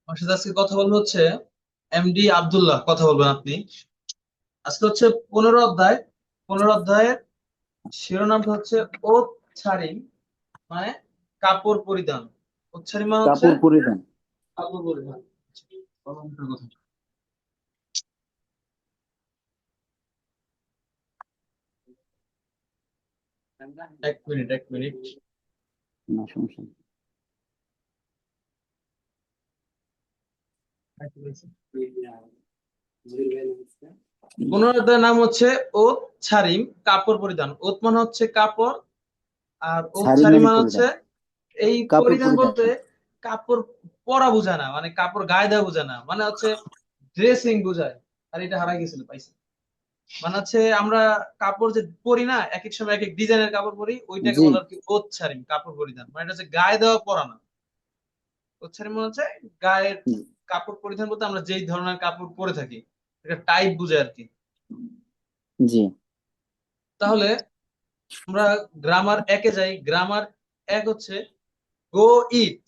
আমার সাথে আজকে কথা বলবো হচ্ছে এমডি আব্দুল্লাহ। কথা বলবেন আপনি। আজকে হচ্ছে 15 অধ্যায়। 15 অধ্যায়ের শিরোনামটা হচ্ছে ওচ্ছারিং, মানে কাপড় পরিধান। ওচ্ছারিং মানে হচ্ছে কাপড় পরিধান। কাপড় পরিধান। কলমটার কথা। এক মিনিট। না, সমস্যা নেই। 15 অধ্যায়ের নাম হচ্ছে ওচ্ছারিং, কাপড় পরিধান। ওত মানে হচ্ছে কাপড়, আর শাড়ি ওচ্ছারিং মানে মানে হচ্ছে পরিধান। এই কাপড় পরিধান পরিধান। বলতে কাপড় পরা বোঝায় না, মানে কাপড় গায়ে দেওয়া বোঝায় না, মানে হচ্ছে ড্রেসিং বোঝায়। আর এটা হারাই গেছিল পাইছে। মানে হচ্ছে আমরা কাপড় যে পরি না, এক এক সময় এক এক ডিজাইনের কাপড় পরি, ওইটাকে জি। বলে আর কি ওচ্ছারিং, কাপড় পরিধান। মানে এটা হচ্ছে গায়ে দেওয়া পরা না। ওচ্ছারিং মানে হচ্ছে গায়ের কাপড় পরিধান বলতে আমরা যেই ধরনের কাপড় পরে থাকি এটা টাইপ বুঝায় আর কি। জি। তাহলে আমরা গ্রামার একে যাই। গ্রামার এক হচ্ছে গো ইট।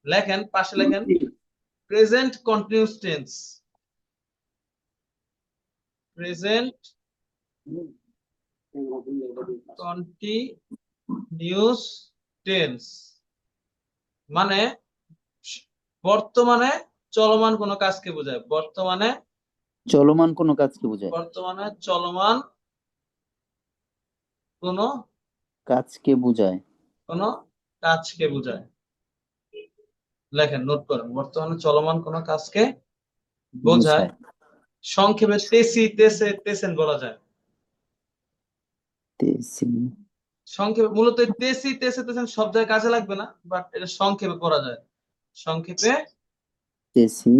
লেখেন, পাশে লেখেন present continuous tense. Present continuous tense মানে বর্তমানে চলমান কোনো কাজকে বোঝায়। চলমান কোনো কাজকে বোঝায়। বর্তমানে চলমান কোনো কাজকে বোঝায়। কোনো কাজকে বোঝায়। লেখেন, নোট করেন, বর্তমানে চলমান কোনো কাজকে বোঝায়। বোঝায়। সংক্ষেপে তেসি তেসে তেসেন বলা যায়। তেসি। সংক্ষেপে মূলত এই তেসি তেসে তেসেন সব জায়গায় কাজে লাগবে না, বাট এটা সংক্ষেপে পড়া যায়। সংক্ষেপে তেসি।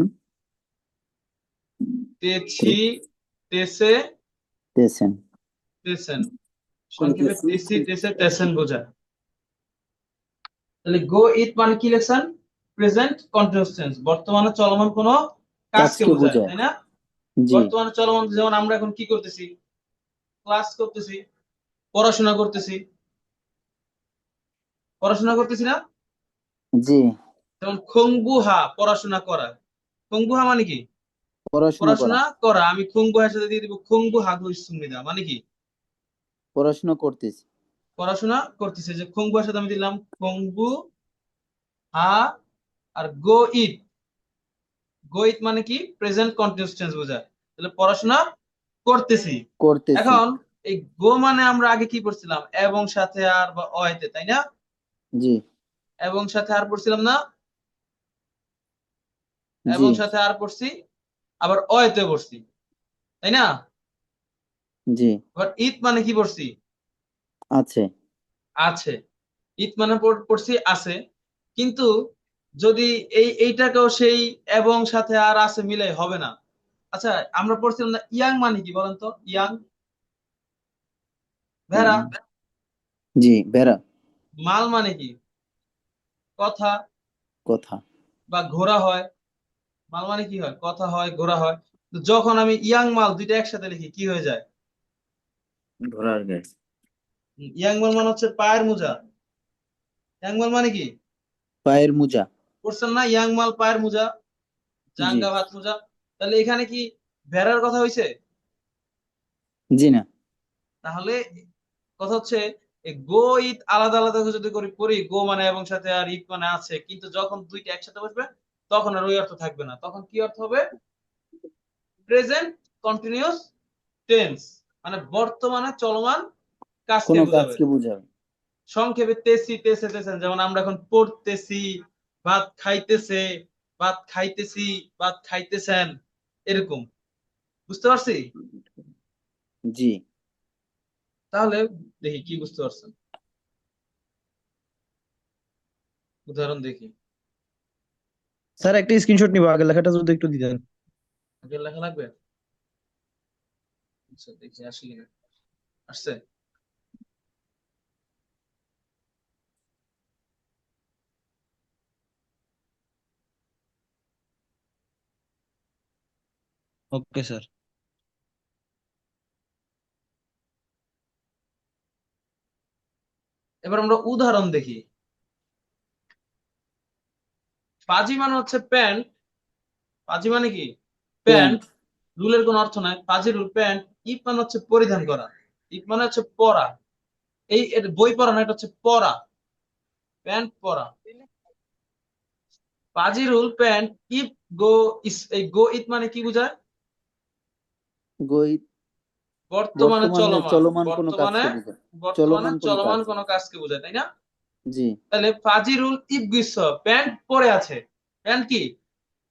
তেছি তে- তেসে তেসেন। তেসেন। সংক্ষেপে তেসি তেসে তেসেন বোঝায়। তাহলে গো ইট মানে কি লেখছেন? প্রেজেন্ট কন্টিনিউয়াস টেন্স, বর্তমানে চলমান কোনো কাজকে কাজকে বোঝায়, বোঝায়। তাই না? জি। বর্তমানে চলমান যেমন আমরা এখন কি করতেছি? ক্লাস করতেছি, পড়াশোনা করতেছি। পড়াশোনা করতেছি না? জি। যেমন খংবুহা, পড়াশোনা করা। খংবুহা মানে কি? পড়াশোনা করা। পড়াশোনা করা। আমি খংবুহার সাথে দিয়ে দিব খংবুহা গুইসুমিদা, মানে কি? পড়াশোনা করতেছি। পড়াশোনা করতেছে। যে খংবুহার সাথে আমি দিলাম খংবু হা। আর গো ইট। গো ইট মানে কি? প্রেজেন্ট কন্টিনিউয়াস টেন্স বোঝায়। তাহলে পড়াশোনা করতেছি। করতেছি। এখন এই গো মানে আমরা আগে কি পড়ছিলাম? এবং সাথে আর বা অয়েতে, তাই না? জি। এবং সাথে আর পড়ছিলাম না? জি। এবং সাথে আর পড়ছি, আবার অয়েতে পড়ছি, তাই না? জি। আবার ইত মানে কি পড়ছি? আছে। আছে। ইত মানে পড়ছি আছে। কিন্তু যদি এইটাকেও সেই এবং সাথে আর আছে মিলে হবে না। আচ্ছা, আমরা পড়ছিলাম না ইয়াং মানে কি বলেন তো? ইয়াং, ভেড়া। উম, জি, বেড়া। মাল মানে কি? কথা কথা। বা ঘোড়া হয়। মাল মানে কি হয়? কথা হয়, ঘোড়া হয়। তো যখন আমি ইয়াং মাল দুইটা একসাথে লিখি কি হয়ে যায়? ঘোড়ার গাড়ি। ইয়াং মাল মানে হচ্ছে পায়ের মোজা। ইয়াং মাল মানে কি? পায়ের মোজা। পড়ছেন না ইয়াং মাল পায়ের মোজা, জি। জাঙ্গা ভাত মোজা? তাহলে এখানে কি ভেড়ার কথা হয়েছে? জি না। তাহলে কথা হচ্ছে এই গো ইট আলাদা আলাদা করে যদি করি পড়ি, গো মানে এবং সাথে আর ইট মানে আছে, কিন্তু যখন দুইটা একসাথে বসবে তখন আর ওই অর্থ থাকবে না। তখন কি অর্থ হবে? প্রেজেন্ট কন্টিনিউয়াস টেন্স, মানে বর্তমানে চলমান কাজকে কোনো বোঝাবে। কাজকে বোঝায়। সংক্ষেপে তেসি তেসে তেসেন, যেমন আমরা এখন পড়তেছি, ভাত খাইতেছে, ভাত খাইতেছি, ভাত খাইতেছেন, এরকম। বুঝতে পারছি? জি। তাহলে দেখি কি বুঝতে পারছেন। উদাহরণ দেখি। স্যার একটা স্ক্রিনশট নিবো, আগের লেখাটা যদি একটু দিতেন। আগের লেখা লাগবে? আচ্ছা, দেখি আসি কিনা। আসছে? Okay sir. এবার আমরা উদাহরণ দেখি। পাজি মানে হচ্ছে প্যান্ট। পাজি মানে কি? প্যান্ট। প্যান্ট। রুলের কোনো অর্থ নাই, পাজি রুল প্যান্ট। ইপ মানে হচ্ছে পরিধান করা। ইপ মানে হচ্ছে পরা। এটা বই পড়া না, এটা হচ্ছে পরা। প্যান্ট পরা। পাজি রুল প্যান্ট। ইপ গো ইস, এই গো ইট মানে কি বোঝায়? গই বর্তমানে বর্তমানে চলমান। চলমান কোনো বর্তমানে কাজকে বোঝায়। বর্তমানে চলমান কোনো চলমান কাজ। কোনো কাজকে বোঝায়, তাই না? জি। তাহলে ফাজিরুল ইবগিস, প্যান্ট পরে আছে। প্যান্ট কি?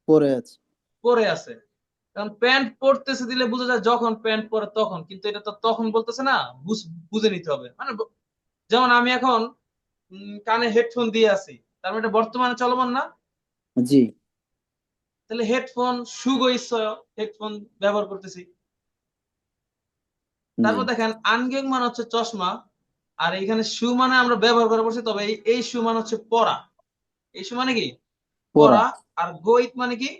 পরে আছে। পরে আছে। কারণ প্যান্ট পরতেছে দিলে বোঝা যায় যখন প্যান্ট পরে তখন, কিন্তু এটা তো তখন বলতেছে না। বুঝে নিতে হবে মানে যেমন আমি এখন কানে হেডফোন দিয়ে আছি, তার মানে এটা বর্তমানে চলমান না? জি। তাহলে হেডফোন সুগইস, হেডফোন ব্যবহার করতেছি। জি। তারপর দেখেন আনগেং মানে হচ্ছে চশমা। আর এখানে শু মানে আমরা ব্যবহার করা পড়ছি, তবে এই শু মানে হচ্ছে পরা। এই শু মানে কি? পড়া। পরা। আর গোইত মানে কি?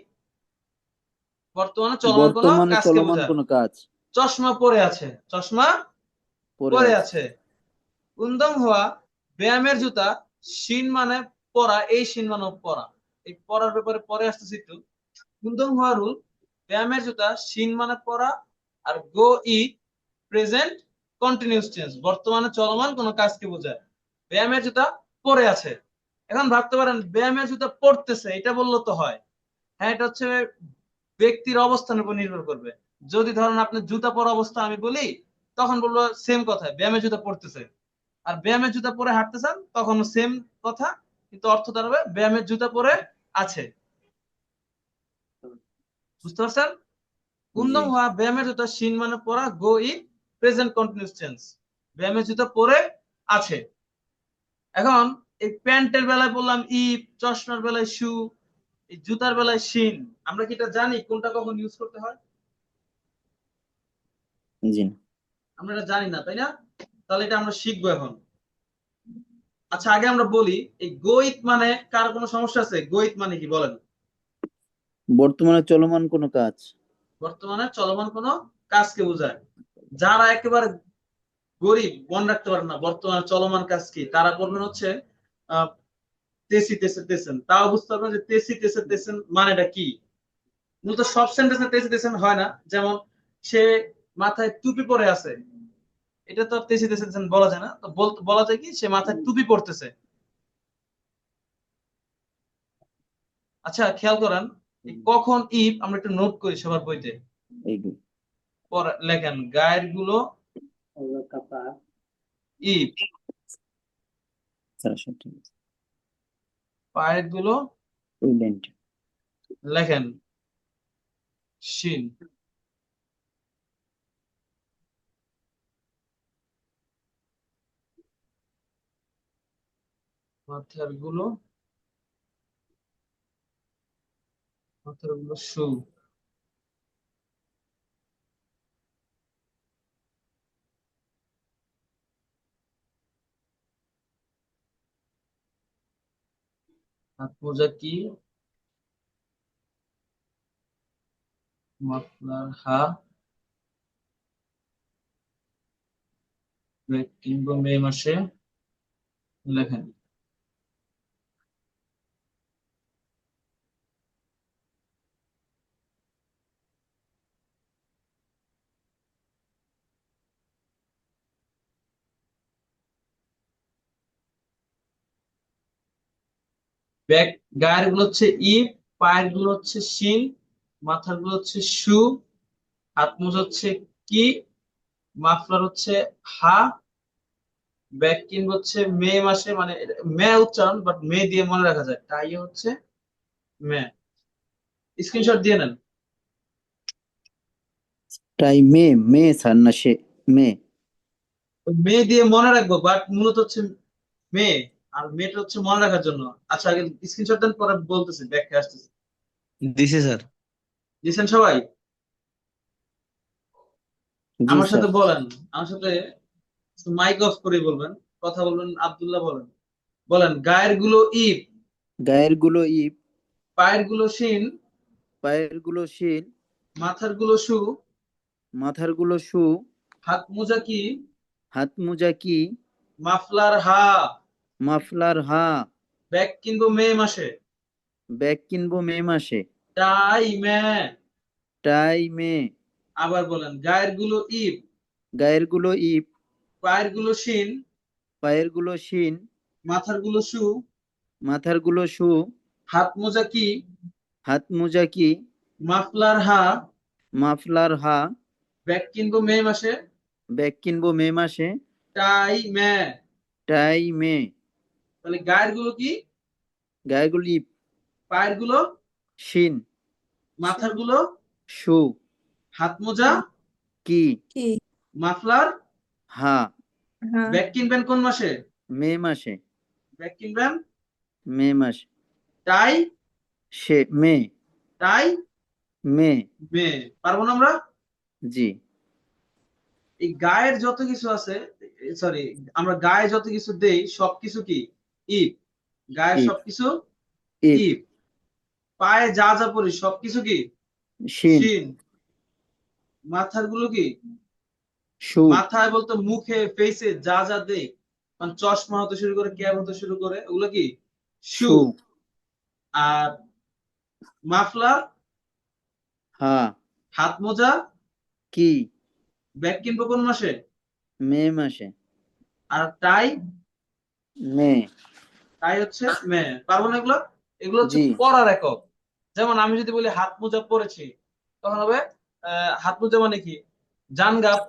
বর্তমানে চলমান কোনো বর্তমানে কাজকে চলমান বোঝায়। কোনো কাজ। চশমা পরে আছে, চশমা পরে পরে আছে। আছে। উন্দম হওয়া, ব্যায়ামের জুতা। শিন মানে পরা, এই শিন মানে পরা। এই পরার ব্যাপারে পরে আসতেছি একটু। উন্দম হওয়া রুল, ব্যায়ামের জুতা, শিন মানে পরা। আর গো ই, প্রেজেন্ট কন্টিনিউয়াস টেন্স, বর্তমানে চলমান কোনো কাজকে বোঝায়। ব্যায়ামের জুতা পরে আছে। এখন ভাবতে পারেন ব্যায়ামের জুতা পড়তেছে, এটা বললো তো হয়। হ্যাঁ, এটা হচ্ছে ব্যক্তির অবস্থানের উপর নির্ভর করবে। যদি ধরেন আপনি জুতা পরা অবস্থা আমি বলি, তখন বলবো সেম কথা, ব্যায়ামের জুতা পড়তেছে। আর ব্যায়ামের জুতা পরে হাঁটতেছেন, তখন সেম কথা, কিন্তু অর্থ দাঁড়াবে ব্যায়ামের জুতা পরে আছে। বুঝতে পারছেন? জি। উন্দম হওয়া, ব্যায়ামের জুতা, শিন মানে পরা, গো ই, প্রেজেন্ট কন্টিনিউয়াস টেন্স, ব্যায়ামের জুতা পরে আছে। এখন এই প্যান্টের বেলায় বললাম ই, চশমার বেলায় শু, এই জুতার বেলায় শিন। আমরা কি এটা জানি কোনটা কখন ইউজ করতে হয়? জি না। আমরা এটা জানি না, তাই না? তাহলে এটা আমরা শিখবো এখন। আচ্ছা, আগে আমরা বলি এই গইত মানে কার কোনো সমস্যা আছে? গইত মানে কি বলেন? বর্তমানে চলমান কোনো কাজ। বর্তমানে চলমান কোনো কাজকে বোঝায়। যারা একেবারে গরিব, মনে রাখতে পারে না বর্তমানে চলমান কাজ কি, তারা বলবেন হচ্ছে আহ তেসি তেসে তেসেন। তাও বুঝতে পারবেন যে তেসি তেসে তেসেন মানেটা কি। মূলত সব সেন্টেন্সে তেসি তেসেন হয় না। যেমন সে মাথায় টুপি পরে আছে, এটা তো তেসি তেসে তেসেন বলা যায় না। তো বলা যায় কি, সে মাথায় টুপি পরতেছে। আচ্ছা, খেয়াল করেন এই কখন ইফ আমরা একটু নোট করি সবার বইতে। এইগুলো। লেখেন গায়ের গুলো ইফ, স্যার সব ঠিক আছে। পায়ের গুলো ওই লাইনটা। লেখেন শিন। মাথার গুলো, মাথার গুলো শু। হাত মোজা কি? মাফলার হা। কিংবা মে মাসে লেখেন। ব্যাক, গায়ের গুলো হচ্ছে ইফ, পায়ের গুলো হচ্ছে শিন, মাথার গুলো হচ্ছে শু, হাত মোজা হচ্ছে কি, মাফলার হচ্ছে হা, ব্যাক কিংবা হচ্ছে মে মাসে, মানে মে উচ্চারণ বাট মে দিয়ে মনে রাখা যায়, তাই হচ্ছে মে। স্ক্রিনশট দিয়ে নেন। তাই মে, মে স্যার না সে, মে। মে দিয়ে মনে রাখবো, বাট মূলত হচ্ছে মে। আর মেটা হচ্ছে মনে রাখার জন্য। আচ্ছা, আগে স্ক্রিনশট দেন, পরে বলতেছি, ব্যাখ্যা আসতেছি। দিছে স্যার। দিয়েছেন সবাই? জি আমার সাথে স্যার। বলেন, আমার সাথে মাইক অফ করে বলবেন, কথা বলবেন। আব্দুল্লাহ বলেন। বলেন গায়ের গুলো ইফ, গায়ের গুলো ইপ, পায়ের গুলো শিন, পায়ের গুলো শিল, মাথার গুলো শু, মাথার গুলো শু, হাত মোজা কি, হাত মোজা কি, মাফলার হা, মাফলার হা, ব্যাগ কিনবো মে মাসে। ব্যাগ কিনবো মে মাসে। টাইমে। টাইমে। আবার বলেন, গায়ের গুলো ইপ, গায়ের গুলো ইপ, পায়ের গুলো শিন, পায়ের গুলো শিন, মাথার গুলো শু, মাথার গুলো শু, হাত মোজা কি, হাত মোজা কি, মাফলার হা, মাফলার হা, ব্যাগ কিনবো মে মাসে, ব্যাগ কিনবো মে মাসে। টাইমে। টাইমে। তাহলে গায়ের গুলো কি, গায়ের গুলো ইপ, পায়ের গুলো, শিন, মাথার গুলো, শু, হাত মোজা, কি, কি মাফলার। হা। হ্যাঁ ব্যাগ কিনবেন কোন মাসে? মে মাসে। ব্যাগ কিনবেন মে মাসে। টাই, মে। টাই মে। মে। পারবো না আমরা? জি। এই গায়ের যত কিছু আছে, সরি, আমরা গায়ে যত কিছু দেই সবকিছু কি ইপ, গায়ের ইপ, সবকিছু ইপ, ইপ, পায়ে যা যা পরি সবকিছু কি শিন, শিন, মাথার গুলো কি, শু, মাথায় বলতে মুখে ফেসে যা যা দেই, মানে চশমা হতে শুরু করে ক্যাপ হতে শুরু করে ওগুলো কি শু। শু, আর মাফলার, হা, হাত মোজা, কি, ব্যাগ কিনবো কোন মাসে? মে মাসে। আর টাই, মে। টাই হচ্ছে মে। পারবো না এগুলো? এগুলো হচ্ছে জি। পড়ার একক। যেমন আমি যদি বলি হাত মোজা পরেছি, তখন হবে হাত মোজা মানে কি, জানগাপ,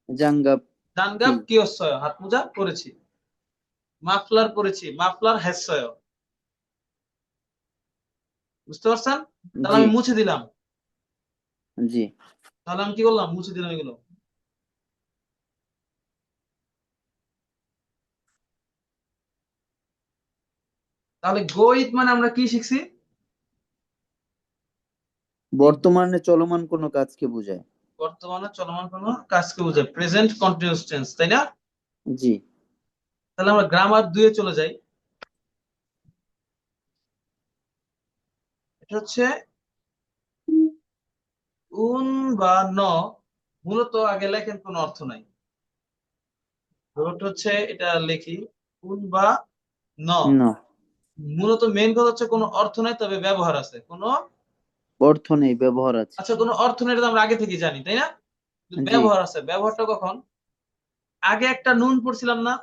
জাঙ্গাপ কি। জানগাপ কি হচ্ছে, হাত মোজা পরেছি। মাফলার পরেছি, মাফলার হেসয়। বুঝতে পারছেন? তাহলে জি। আমি মুছে দিলাম, জি। তাহলে আমি কি করলাম, মুছে দিলাম এগুলো। তাহলে গো মানে আমরা কি শিখছি? এই বর্তমানে চলমান কোনো কাজকে বোঝায়। বর্তমানে চলমান কোনো কাজকে বোঝায়, প্রেজেন্ট কন্টিনিউয়াস টেন্স, তাই না? জি। তাহলে আমরা গ্রামার 2 এ চলে যাই। এটা হচ্ছে উন বা ন, মূলত আগে লেখেন কোনো অর্থ নাই। ব্যাপারটা হচ্ছে এটা লিখি, উন বা ন, না, মূলত মেইন কথা হচ্ছে কোনো অর্থ নাই তবে ব্যবহার আছে। কোনো, অর্থ নেই, ব্যবহার আছে। আচ্ছা, কোনো অর্থ নেই এটা তো আমরা আগে থেকে জানি, তাই না? কিন্তু জি। ব্যবহার আছে। ব্যবহারটা কখন? আগে একটা নুন পড়ছিলাম না,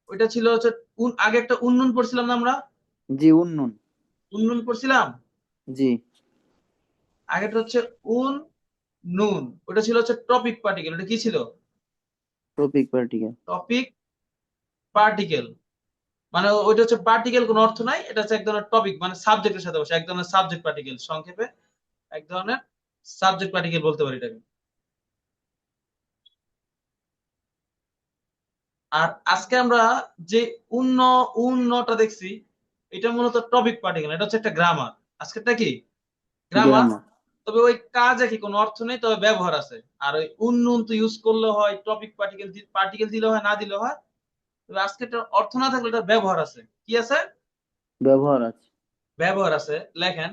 ওইটা ছিল হচ্ছে আগে একটা উন্নুন পড়ছিলাম না আমরা, জি, উন্নয়ন। উন্নুন পড়ছিলাম। জি। আগেটা হচ্ছে উন নুন, ওটা ছিল হচ্ছে টপিক পার্টিকেল। ওটা কি ছিল? Topic particle. Topic particle. মানে ওইটা হচ্ছে পার্টিকেল, কোনো অর্থ নাই, এটা হচ্ছে এক ধরনের টপিক, মানে সাবজেক্টের সাথে বসে, এক ধরনের সাবজেক্ট পার্টিকেল, সংক্ষেপে এক ধরনের সাবজেক্ট পার্টিকেল বলতে পারি এটাকে। আর আজকে আমরা যে উন্ন উন্নটা দেখছি, এটা মূলত টপিক পার্টিকেল, এটা হচ্ছে একটা গ্রামার। আজকেরটা কি গ্রামার। গ্রামার। তবে ওই কাজে কি কোনো অর্থ নেই, তবে ব্যবহার আছে। আর ওই উন্নয়ন তো ইউজ করলে হয়, টপিক পার্টিকেল পার্টিকেল দিলে হয়, না দিলে হয়। তবে আজকে এটা অর্থ না থাকলে এটা ব্যবহার আছে। কি আছে? ব্যবহার আছে। ব্যবহার আছে। লেখেন,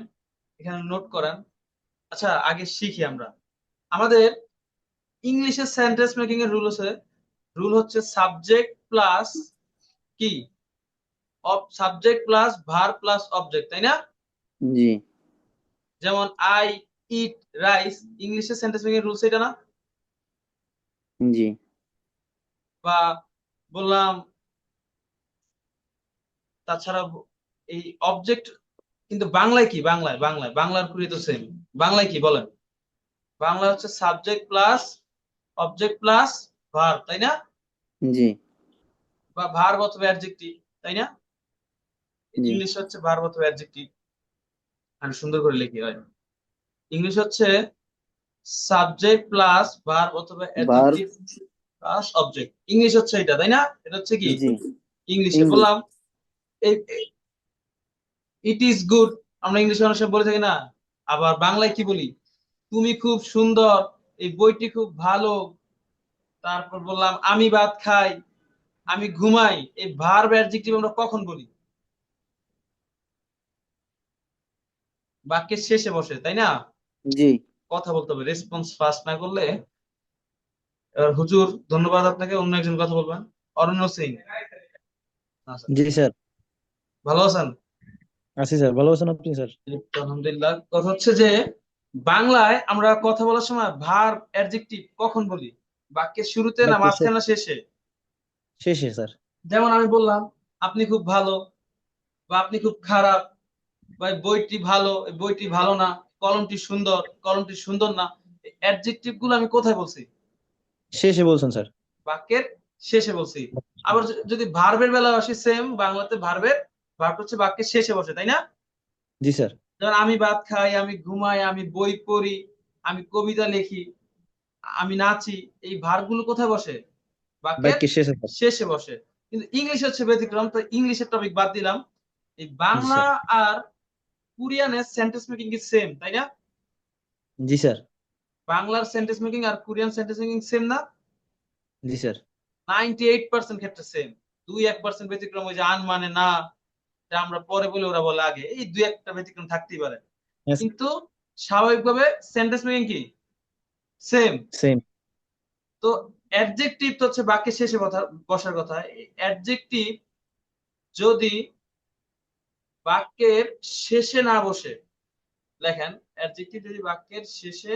এখানে নোট করেন। আচ্ছা, আগে শিখি আমরা। আমাদের ইংলিশের সেন্টেন্স মেকিং এর রুল আছে, রুল হচ্ছে সাবজেক্ট প্লাস কি, subject plus verb plus object, তাই না? জি। যেমন আই ইট রাইস, ইংলিশের সেন্টেন্স মেকিং এর রুলস এটা না? জি। বা বললাম, তাছাড়া এই অবজেক্ট, কিন্তু বাংলায় কি, বাংলার পুরি তো সেম। বাংলায় কি বলেন? বাংলা হচ্ছে subject plus object plus verb, তাই না? জি। বা ভার্ব অথবা অ্যাডজেক্টিভ, তাই না? জি। ইংলিশ হচ্ছে ভার্ব অথবা অ্যাডজেক্টিভ। আমি সুন্দর করে লিখি হয়, ইংলিশ হচ্ছে সাবজেক্ট প্লাস ভার্ব অথবা verb. Adjective plus object. English হচ্ছে এটা, তাই না? এটা হচ্ছে কি জি। ইংলিশে ইংলিশ। বললাম। ইট ইজ গুড, আমরা ইংলিশে অনেক সময় বলে থাকি না? আবার বাংলায় কি বলি? তুমি খুব সুন্দর, এই বইটি খুব ভালো। তারপর বললাম আমি ভাত খাই, আমি ঘুমাই। এই ভার্ব অ্যাডজেক্টিভ আমরা কখন বলি? বাক্যের শেষে বসে, তাই না? জি। কথা বলতে হবে, রেসপন্স ফাস্ট না করলে। এবার হুজুর, ধন্যবাদ আপনাকে। অন্য একজন কথা বলবেন, অরণ্য সিং। আচ্ছা, জি স্যার। ভালো আছেন? আছি স্যার, ভালো আছেন আপনি স্যার? এই তো আলহামদুলিল্লাহ। কথা হচ্ছে যে বাংলায় আমরা কথা বলার সময় ভার্ব অ্যাডজেক্টিভ কখন বলি? বাক্যের শুরুতে না বাক্যের মাঝখানে না শেষে? শেষে স্যার। যেমন আমি বললাম আপনি খুব ভালো, বা আপনি খুব খারাপ, বা এই বইটি ভালো, এই বইটি ভালো না, কলমটি সুন্দর, কলমটি সুন্দর না। অ্যাডজেক্টিভ গুলো আমি কোথায় বলছি? শেষে বলছেন স্যার। বাক্যের শেষে বলছি। আবার যদি ভার্বের বেলা আসি, সেম বাংলাতে ভার্ব হচ্ছে বাক্যের শেষে বসে, তাই না? জি স্যার। যেমন আমি ভাত খাই, আমি ঘুমাই, আমি বই পড়ি, আমি কবিতা লিখি, আমি নাচি। এই ভার্ব গুলো কোথায় বসে? বাক্যের বাক্যের শেষে স্যার। শেষে বসে। কিন্তু ইংলিশ হচ্ছে ব্যতিক্রম, তো ইংলিশের টপিক বাদ দিলাম। এই জি বাংলা স্যার। আর কোরিয়ানের সেন্টেন্স মেকিং কি সেম, তাই না? জি স্যার। বাংলার সেন্টেন্স মেকিং আর কোরিয়ান সেন্টেন্স মেকিং সেম না? জি স্যার। 98% ক্ষেত্রে সেম। 2-1% ব্যতিক্রম, ওই যে আন মানে না, এটা আমরা পরে বলে ওরা বলে আগে, এই 2-1টা ব্যতিক্রম থাকতেই পারে। হ্যাঁ কিন্তু স্বাভাবিকভাবে সেন্টেন্স মেকিং কি সেম। সেম। তো অ্যাডজেক্টিভ তো হচ্ছে বাক্যের শেষে কথা বসার কথা। অ্যাডজেক্টিভ যদি বাক্যের শেষে না বসে, লেখেন অ্যাডজেক্টিভ যদি বাক্যের শেষে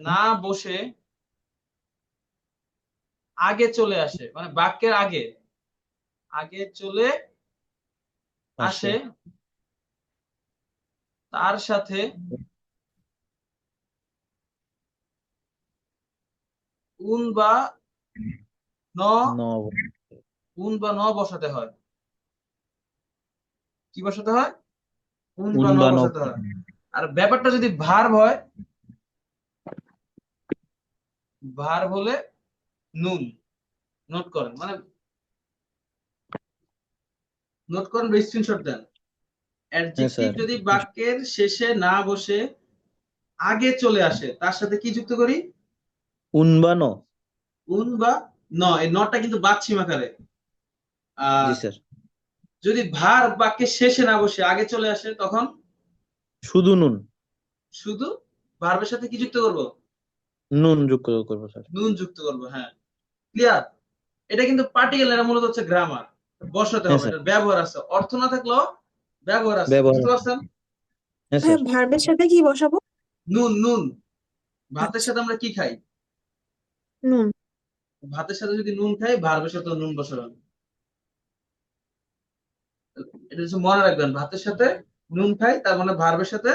না বসে আগে চলে আসে, মানে বাক্যের আগে আগে চলে আসে। আসে, তার সাথে উন বা ন ন। বসাতে হয়। কি বসাতে হয়? উন বা উন ন বা ন। বসাতে হয়। আর ব্যাপারটা যদি ভার্ব হয়, ভার্ব হলে নুন। নোট করেন, মানে নোট করেন বা স্ক্রিনশট দেন। হ্যাঁ অ্যাডজেক্টিভ স্যার। যদি বাক্যের শেষে না বসে আগে চলে আসে, তার সাথে কি যুক্ত করি? উন বা ন। উন বা ন। এই নটা কিন্তু বাচ্ছিম আকারে। জি আর স্যার। যদি ভার্ব বাক্যের শেষে না বসে আগে চলে আসে, তখন শুধু নুন। শুধু ভার্বের সাথে কি যুক্ত করব? নুন যুক্ত করবো স্যার। নুন যুক্ত করব, হ্যাঁ। ক্লিয়ার? এটা কিন্তু পার্টিকেল, এটা মূলত হচ্ছে গ্রামার। বসাতে হ্যাঁ হবে, স্যার। এটার ব্যবহার আছে, অর্থ না থাকলেও ব্যবহার আছে, ব্যবহার বুঝতে আছে। পারছেন? হ্যাঁ ভাইয়া স্যার। ভার্বের সাথে কি বসাবো? নুন নুন। ভাতের আচ্ছা, সাথে আমরা কি খাই? নুন। ভাতের সাথে যদি নুন খাই, ভার্বের সাথে নুন বসাবেন। এটা হচ্ছে মনে রাখবেন, ভাতের সাথে নুন খাই, তার মানে ভার্বের সাথে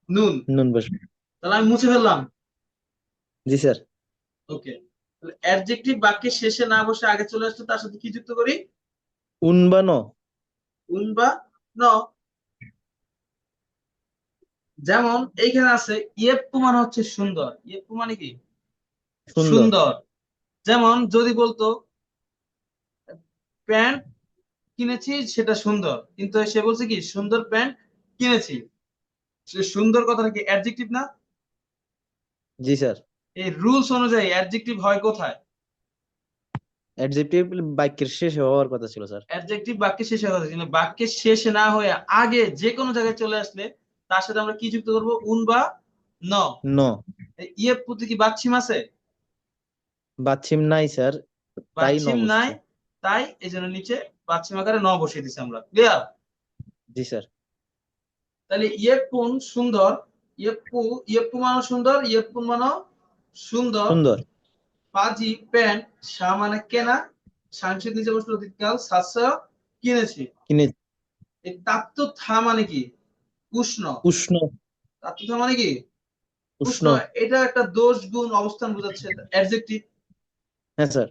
নুন। নুন বস। তাহলে আমি মুছে ফেললাম। জি স্যার। ওকে। অ্যাডজেক্টিভ বাক্যের শেষে না বসে আগে চলে আসছে, তার সাথে কি যুক্ত করি? উন বা ন। উন বা ন। যেমন এইখানে আছে ইয়েপ্পু মানে হচ্ছে সুন্দর। ইয়েপ্পু মানে কি? সুন্দর। সুন্দর। যেমন যদি বলতো প্যান্ট কিনেছি সেটা সুন্দর, কিন্তু সে বলছে কি সুন্দর প্যান্ট কিনেছি। সে সুন্দর কথাটা কি অ্যাডজেক্টিভ না? জি স্যার। এই রুলস অনুযায়ী অ্যাডজেক্টিভ হয় কোথায়? অ্যাডজেক্টিভ বাক্যের শেষে হওয়ার কথা ছিল স্যার। অ্যাডজেক্টিভ বাক্যের শেষে কথা, কিন্তু বাক্যের শেষে না হয়ে আগে যে কোনো জায়গায় চলে আসলে তার সাথে আমরা কি যুক্ত করব? উন বা ন। ন। এই ইয়েপ্পুতে কি বাচ্ছিম আছে? বাচ্ছিম নাই স্যার। তাই ন বাচ্ছিম নাই, বসছে। তাই এই জন্য নিচে বাচ্ছিম আকারে ন বসিয়ে দিছি আমরা। ক্লিয়ার? জি স্যার। তাহলে ইয়েপুন সুন্দর। ইয়েপ্পু, ইয়েপ্পু মানে সুন্দর, ইয়েপুন মানে সুন্দর। সুন্দর। পাজি প্যান্ট, সা মানে কেনা, সাংসিক নিচে বসলো অতীতকাল, সাতশো কিনেছি। কিনে। এই তাত্ত্ব থা মানে কি? উষ্ণ। উষ্ণ। তাত্ত্ব থা মানে কি? উষ্ণ। উষ্ণ। এটা একটা দোষ গুণ অবস্থান বোঝাচ্ছে, অ্যাডজেক্টিভ। হ্যাঁ স্যার।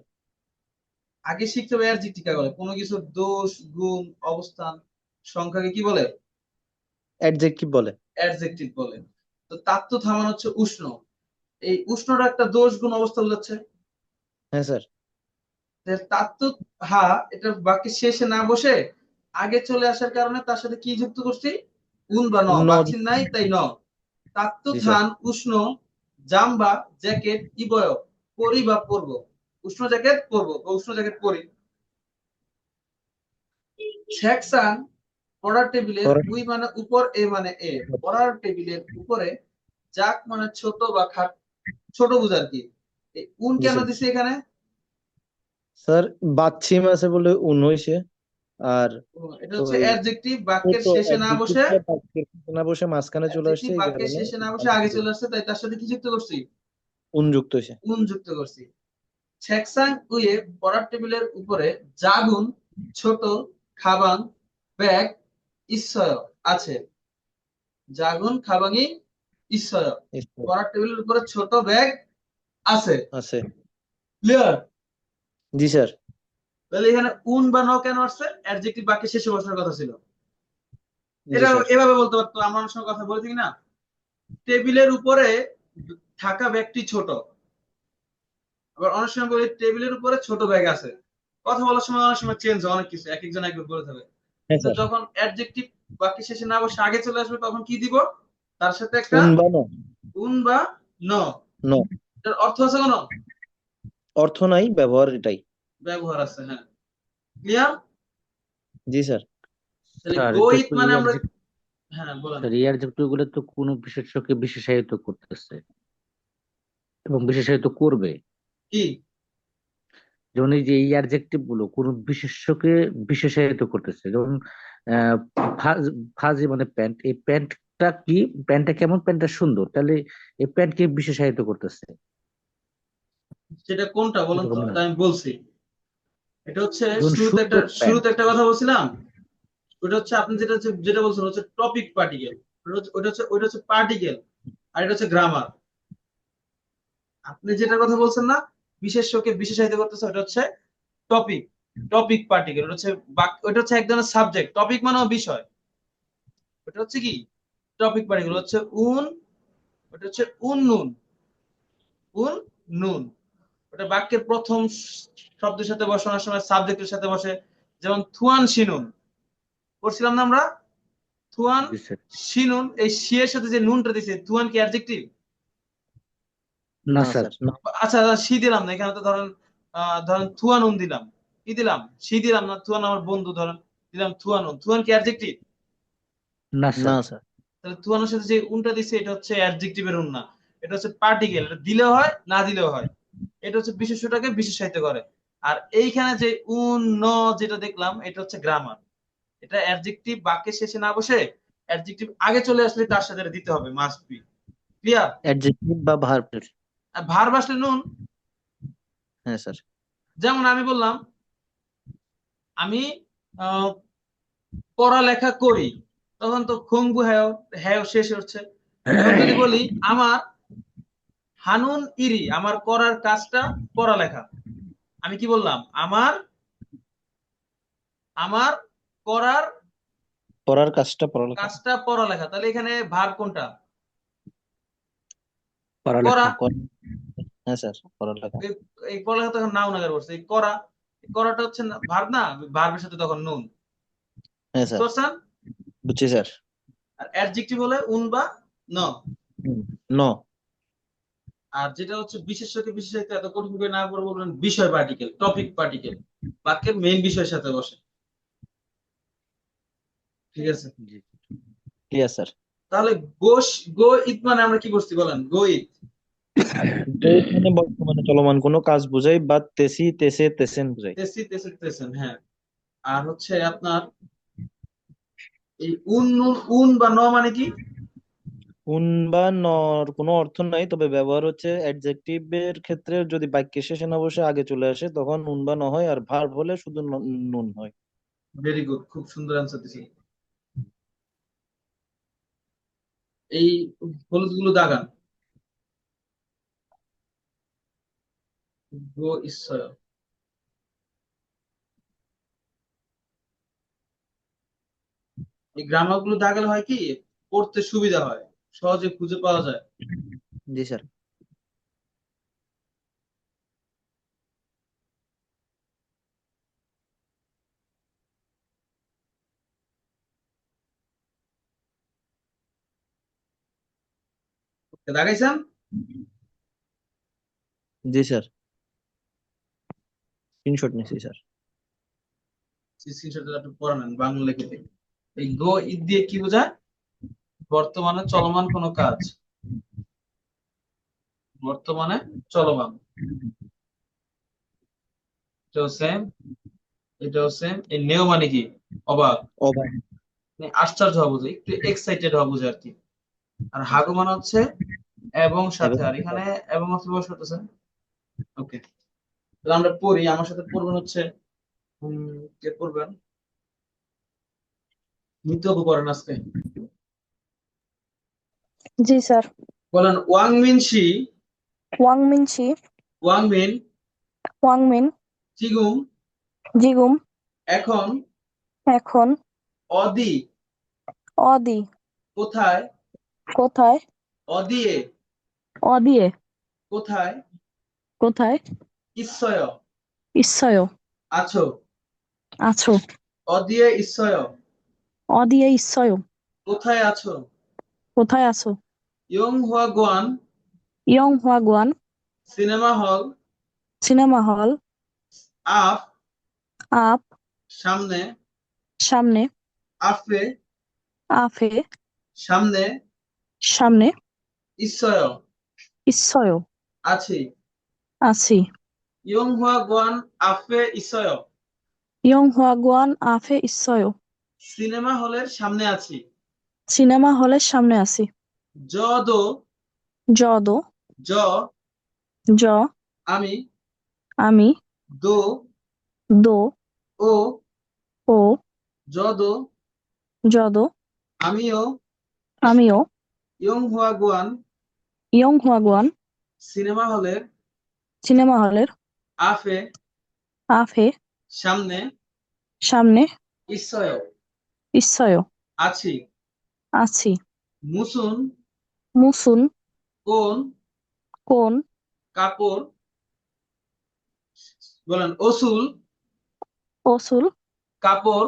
আগে শিখতে হবে অ্যাডজেক্টিভ কাকে বলে। কোনো কিছুর দোষ গুণ অবস্থান সংখ্যাকে কি বলে? অ্যাডজেক্টিভ বলে। অ্যাডজেক্টিভ বলে। তো তাত্ত্ব থা মানে হচ্ছে উষ্ণ। এই উষ্ণটা একটা দোষ গুণ অবস্থা বোঝাচ্ছে। হ্যাঁ স্যার। তাত্ত্ব হা, এটা বাক্যের শেষে না বসে আগে চলে আসার কারণে তার সাথে কি যুক্ত করছি? উন বা ন। ন। বাচ্চিন নাই, তাই ন। তাত্ত্ব জি স্যার। থান উষ্ণ, জাম্বা জ্যাকেট ইবয়, পরি বা পরব। উষ্ণ জ্যাকেট পরবো বা উষ্ণ জ্যাকেট পরি। সেকশন পড়ার টেবিলের, পরে। উই মানে উপর, এ মানে এ। পড়ার টেবিলের উপরে, যাক মানে ছোট বা খাট, ছোট বুঝার কি। এই উন জি কেন স্যার। দিছে এখানে? স্যার বাচ্ছিম আছে বলে উন হইছে। আর এটা হচ্ছে ওই অ্যাডজেক্টিভ বাক্যের ছোট শেষে না বসে, অ্যাডজেক্টিভটা বাক্যের শেষে না বসে মাঝখানে চলে আসছে, অ্যাডজেক্টিভ এই বাক্যের কারণে শেষে না বসে আগে আগে চলে চলে আসছে, তাই তার সাথে কি যুক্ত করছি? উনযুক্ত হয়েছে। উন যুক্ত করছি। 책상 위에 পড়ার টেবিলের উপরে 작은 ছোট খাবাং ব্যাগ 있어요 আছে। 작은 가방이 있어요। পড়ার টেবিলের উপরে ছোট ব্যাগ আছে। আছে। ক্লিয়ার? জি স্যার। তাহলে এখানে উন বা ন কেন আসছে? অ্যাডজেক্টিভ বাক্যের শেষে বসার কথা ছিল। জি এটা স্যার। এভাবে বলতে পারতো, আমরা অনেক সময় কথা বলেছি না, টেবিলের উপরে থাকা ব্যাগটি ছোট। আবার অনেক সময় বলি টেবিলের উপরে ছোট ব্যাগ আছে। কথা বলার সময় অনেক সময় চেঞ্জ হয় অনেক কিছু, এক একজন একবার বলে থাকে। হ্যাঁ তো স্যার। যখন অ্যাডজেক্টিভ বাক্যের শেষে না বসে আগে চলে আসবে তখন কি দিব? তার সাথে একটা উন বা ন। উন বা ন। ন। এটার অর্থ আছে কোনো? অর্থ নাই, ব্যবহার এটাই। ব্যবহার আছে, হ্যাঁ। ক্লিয়ার? জি স্যার। তাহলে স্যার গো এটা ইট তো মানে এই আমরা, অবজেক্ট হ্যাঁ বলেন। স্যার এই অবজেক্টিভ গুলো তো কোনো বিশেষ্যকে বিশেষায়িত করতেছে এবং বিশেষায়িত করবে। কি? যেমন এই যে এই অ্যাডজেক্টিভ গুলো কোন বিশেষ্যকে বিশেষায়িত করতেছে, যেমন আহ, ফাজি মানে প্যান্ট, এই প্যান্টটা কি, প্যান্টটা কেমন, প্যান্টটা সুন্দর, তাহলে এই প্যান্টকে বিশেষায়িত করতেছে। সেটা কোনটা বলেন তো, এরকম না, তা আমি বলছি। এটা হচ্ছে যেমন সুন্দর প্যান্ট। শুরুতে একটা কথা বলছিলাম। ওটা হচ্ছে আপনি যেটা বলছেন হচ্ছে টপিক পার্টিকেল। ওটা হচ্ছে পার্টিকেল, আর এটা হচ্ছে গ্রামার। আপনি যেটা কথা বলছেন না, বিশেষ্যকে বিশেষায়িত করতেছে, ওটা হচ্ছে টপিক। টপিক পার্টিকেল ওটা হচ্ছে ওটা হচ্ছে এক ধরনের সাবজেক্ট। টপিক মানে বিষয়, ওটা হচ্ছে কি টপিক পার্টিকেল হচ্ছে উন। ওটা হচ্ছে উন নুন। উন নুন ওটা বাক্যের প্রথম শব্দের সাথে বসানোর সময় সাবজেক্টের সাথে বসে। যেমন থুয়ান শিনুন পড়ছিলাম না আমরা, থুয়ান জি স্যার। শিনুন, এই শি এর সাথে যে নুনটা দিছে, থুয়ান কি অ্যাডজেক্টিভ? না না স্যার। স্যার, না। আচ্ছা শি দিলাম না এখানে, তো ধরেন ধরেন থুয়ানুন দিলাম, কি দিলাম, শি দিলাম না, থুয়ান আমার বন্ধু, ধরেন দিলাম থুয়ানুন, থুয়ান কি অ্যাডজেক্টিভ? না না স্যার। স্যার। তাহলে থুয়ানোর সাথে যে উনটা দিছে এটা হচ্ছে অ্যাডজেক্টিভের উন না, এটা হচ্ছে পার্টিকেল। এটা দিলেও হয় না দিলেও হয়, এটা হচ্ছে বিশেষ্যটাকে বিশেষায়িত করে। আর এইখানে যে উন ন যেটা দেখলাম এটা হচ্ছে গ্রামার। এটা অ্যাডজেক্টিভ বাক্যের শেষে না বসে অ্যাডজেক্টিভ আগে চলে আসলে তার সাথে এটা দিতে হবে, মাস্ট বি। ক্লিয়ার? অ্যাডজেক্টিভ বা ভার্ব। আর ভার্ব আসলে নুন। হ্যাঁ স্যার। যেমন আমি বললাম আমি আহ, পড়ালেখা করি, তখন তো খংবু হ্যাও হ্যাও শেষ হচ্ছে। এখন যদি বলি আমার হানুন ইরি, আমার করার কাজটা পড়ালেখা, আমি কি বললাম? আমার আমার করার পড়ার কাজটা পড়ালেখা। কাজটা পড়ালেখা। তাহলে এখানে ভার্ব কোনটা? করা। পড়ালেখা। হ্যাঁ স্যার, পড়ালেখা। এই এই পড়ালেখা তখন নাউন আগে বসছে, এই করা, এই করাটা হচ্ছে ভার্ব না, ভার্বের সাথে তখন নুন। হ্যাঁ বুঝতে স্যার, পারছেন? বুঝছি স্যার। আর অ্যাডজেক্টিভ হলে উন বা ন। ন। আর যেটা হচ্ছে বিশেষ্যকে বিশেষায়িত, এত কঠিন করে না করে বলবেন বিষয় পার্টিকেল, টপিক পার্টিকেল, বাক্যের মেইন বিষয়ের সাথে বসে। ঠিক আছে? জি। Clear sir. তাহলে গোশ গো ইট মানে আমরা কি করছি বলেন? গো ইট মানে বর্তমানে চলমান কোনো কাজ বোঝায়, বা তেসি তেসে তেসেন বোঝায়। তেসি তেসে তেসেন, হ্যাঁ। আর হচ্ছে আপনার এই উন নুন উন বা ন মানে কি? উন বা নর কোনো অর্থ নাই, তবে ব্যবহার হচ্ছে অ্যাডজেক্টিভের ক্ষেত্রে যদি বাক্যের শেষে না বসে আগে চলে আসে তখন উন বা ন হয়, আর ভার্ব হলে শুধু নুন হয়। ভেরি গুড, খুব সুন্দর অ্যান্সার দিছি। এই হলুদ গুলো দাগান। গো ঈশ্বর, এই গ্রামার গুলো দাগালে হয় কি, পড়তে সুবিধা হয়, সহজে খুঁজে পাওয়া যায়। জি স্যার। দাগাইছেন? জি স্যার, স্ক্রিনশট নিছি স্যার। স্ক্রিনশট একটু পড়ে নেন বাংলা লিখে দিন। এই গো ইট দিয়ে কি বোঝায়? বর্তমানে চলমান কোনো কাজ, বর্তমানে চলমান, তো সেম এটা হচ্ছে এই নেও মানে কি অবাক, অবাক। মানে আশ্চর্য হওয়া বোঝায়, একটু এক্সাইটেড হওয়া বোঝায় আর কি। আর হাগো মানে হচ্ছে এবং সাথে, এবং আর এখানে এবং অর্থ প্রকাশ করতেছে। ওকে, তাহলে আমরা পড়ি, আমার সাথে পড়বেন হচ্ছে কে পড়বেন, মিতু পড়েন আজকে। জি স্যার। বলেন ওয়াং মিন শি, ওয়াং মিন শি, ওয়াং মিন ওয়াং মিন চিগুম জিগুম এখন এখন অদি অদি কোথায়, কোথায়, অদিয়ে অদিয়ে কোথায়, কোথায়, ইশ্বয় ঈশ্বয় আছো, আছো, অদিয়ে ইশ্বয় অদিয়ে ঈশ্বয় কোথায় আছো, কোথায় আছো, ইয়ং হুয়া গোয়ান ইয়ং হোয়া গুয়ান cinema hall cinema hall up up সামনে, সামনে, আফে আফে সামনে, সামনে, ইশ্বয় ঈশ্বয় আছি, আছি, ইয়ং হুয়া গোয়ান আফে ইশ্বয় ইয়ং হোয়া গুয়ান আফে ঈশ্বয় সিনেমা হলের সামনে আছি, সিনেমা হলের সামনে আছি, যদো যদ জ জ আমি, আমি, দো দো ও ও যদো যদ আমিও, আমিও, ইয়ং হুয়া গোয়ান ইয়ং হোয়া গুয়ান সিনেমা হলের সিনেমা হলের আফে আফে সামনে, সামনে, ইশ্বয় ঈশ্বয় আছি, আছি, মুসুন মুসুন কোন কোন কাপড়, বলেন অসুল অসুল কাপড়,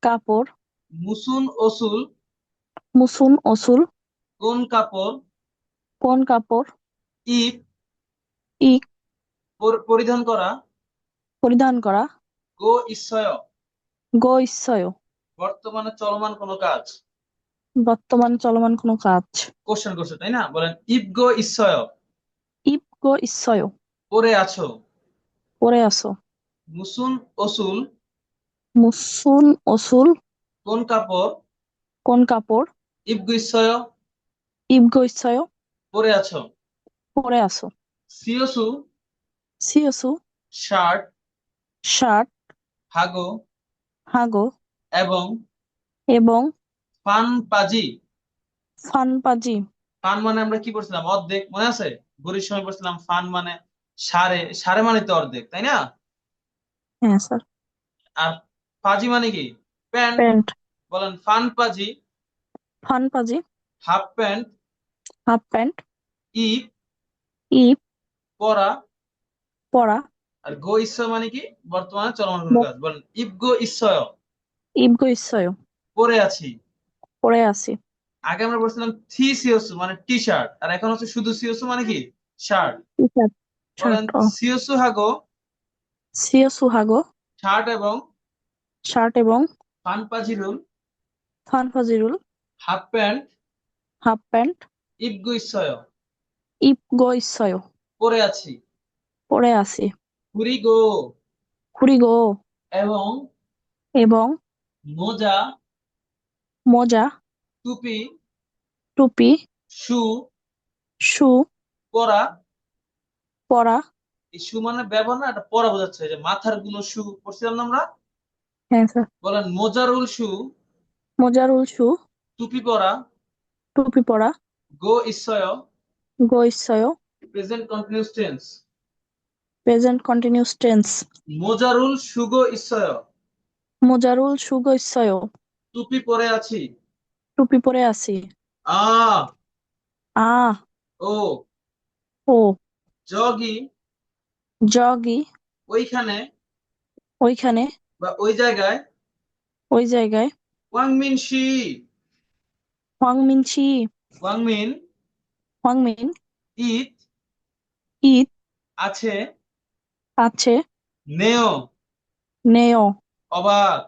কাপড়, মুসুন অসুল মুসুন অসুল কোন কাপড়, কোন কাপড়, ইপ ইক পরিধান করা, পরিধান করা, গো ইশ্বয় গো ঈশ্বয় বর্তমানে চলমান কোনো কাজ, বর্তমান চলমান কোনো কাজ, কোশ্চেন করছে তাই না, বলেন ইপ গো ইশ্বয় ইপ গো ঈশ্বয় পরে আছো, পরে আসো, মুসুন অসুল মুসুন অসুল কোন কাপড়, কোন কাপড়, ইপ গো ইশ্বয় ইপ গো ঈশ্বয় পরে আছো, পরে আসো, সিওসু সিওসু শার্ট শার্ট হাগো হাগো এবং এবং ফান পাজি, ফান পাজি, ফান মানে আমরা কি পড়ছিলাম অর্ধেক, মনে আছে? গরির সময় পড়ছিলাম ফান মানে সাড়ে, সাড়ে মানে তো অর্ধেক তাই না? হ্যাঁ স্যার, আর পাজি মানে কি প্যান্ট, প্যান্ট, বলেন ফান পাজি, ফান পাজি, হাফ প্যান্ট, হাফ প্যান্ট, ইপ ইপ পরা, পরা, আর গো ইশ্বয় মানে কি বর্তমানে চলমান কোনো কাজ, বলেন ইপ গো ইশ্বয় ইপ গো ঈশ্বয় পরে আছি। পরে আছি, আগে আমরা বলছিলাম থি সিওসু মানে টি শার্ট, আর এখন হচ্ছে শুধু সিওসু মানে কি শার্ট। টি শার্ট, বলেন শার্ট ও সিওসু হাগো সিওসু হাগো শার্ট এবং শার্ট এবং ফান পাজিরুল ফান ফাজিরুল হাফ প্যান্ট হাফ প্যান্ট ইপ গো ইশ্বয় ইপ গো ঈশ্বয় পরে আছি, পরে আছি, কুরি গো খুড়ি গো এবং এবং মোজা মোজা টুপি টুপি শু শু পরা, পরা, এই শু মানে ব্যবহার না, এটা পরা বোঝাচ্ছে, এই যে মাথার গুলো শু পড়ছিলাম না আমরা। হ্যাঁ স্যার, বলেন মোজারুল শু মোজারুল শু টুপি পরা, টুপি পরা, গো ইশ্বয় গো ঈশ্বয় present continuous tense, present continuous tense, মোজারুল সুগো ইশ্বয় মোজারুল শু গো ঈশ্বয় টুপি পরে আছি, টুপি পরে আছি, আ আ ও ও জগি জগি ওইখানে ওইখানে বা ওই জায়গায়, ওই জায়গায়, ওয়াংমিন শি হোয়াংমিন ছি ওয়াংমিন হোয়াংমিন ইত ঈদ আছে, আছে, নেও নেও অবাক,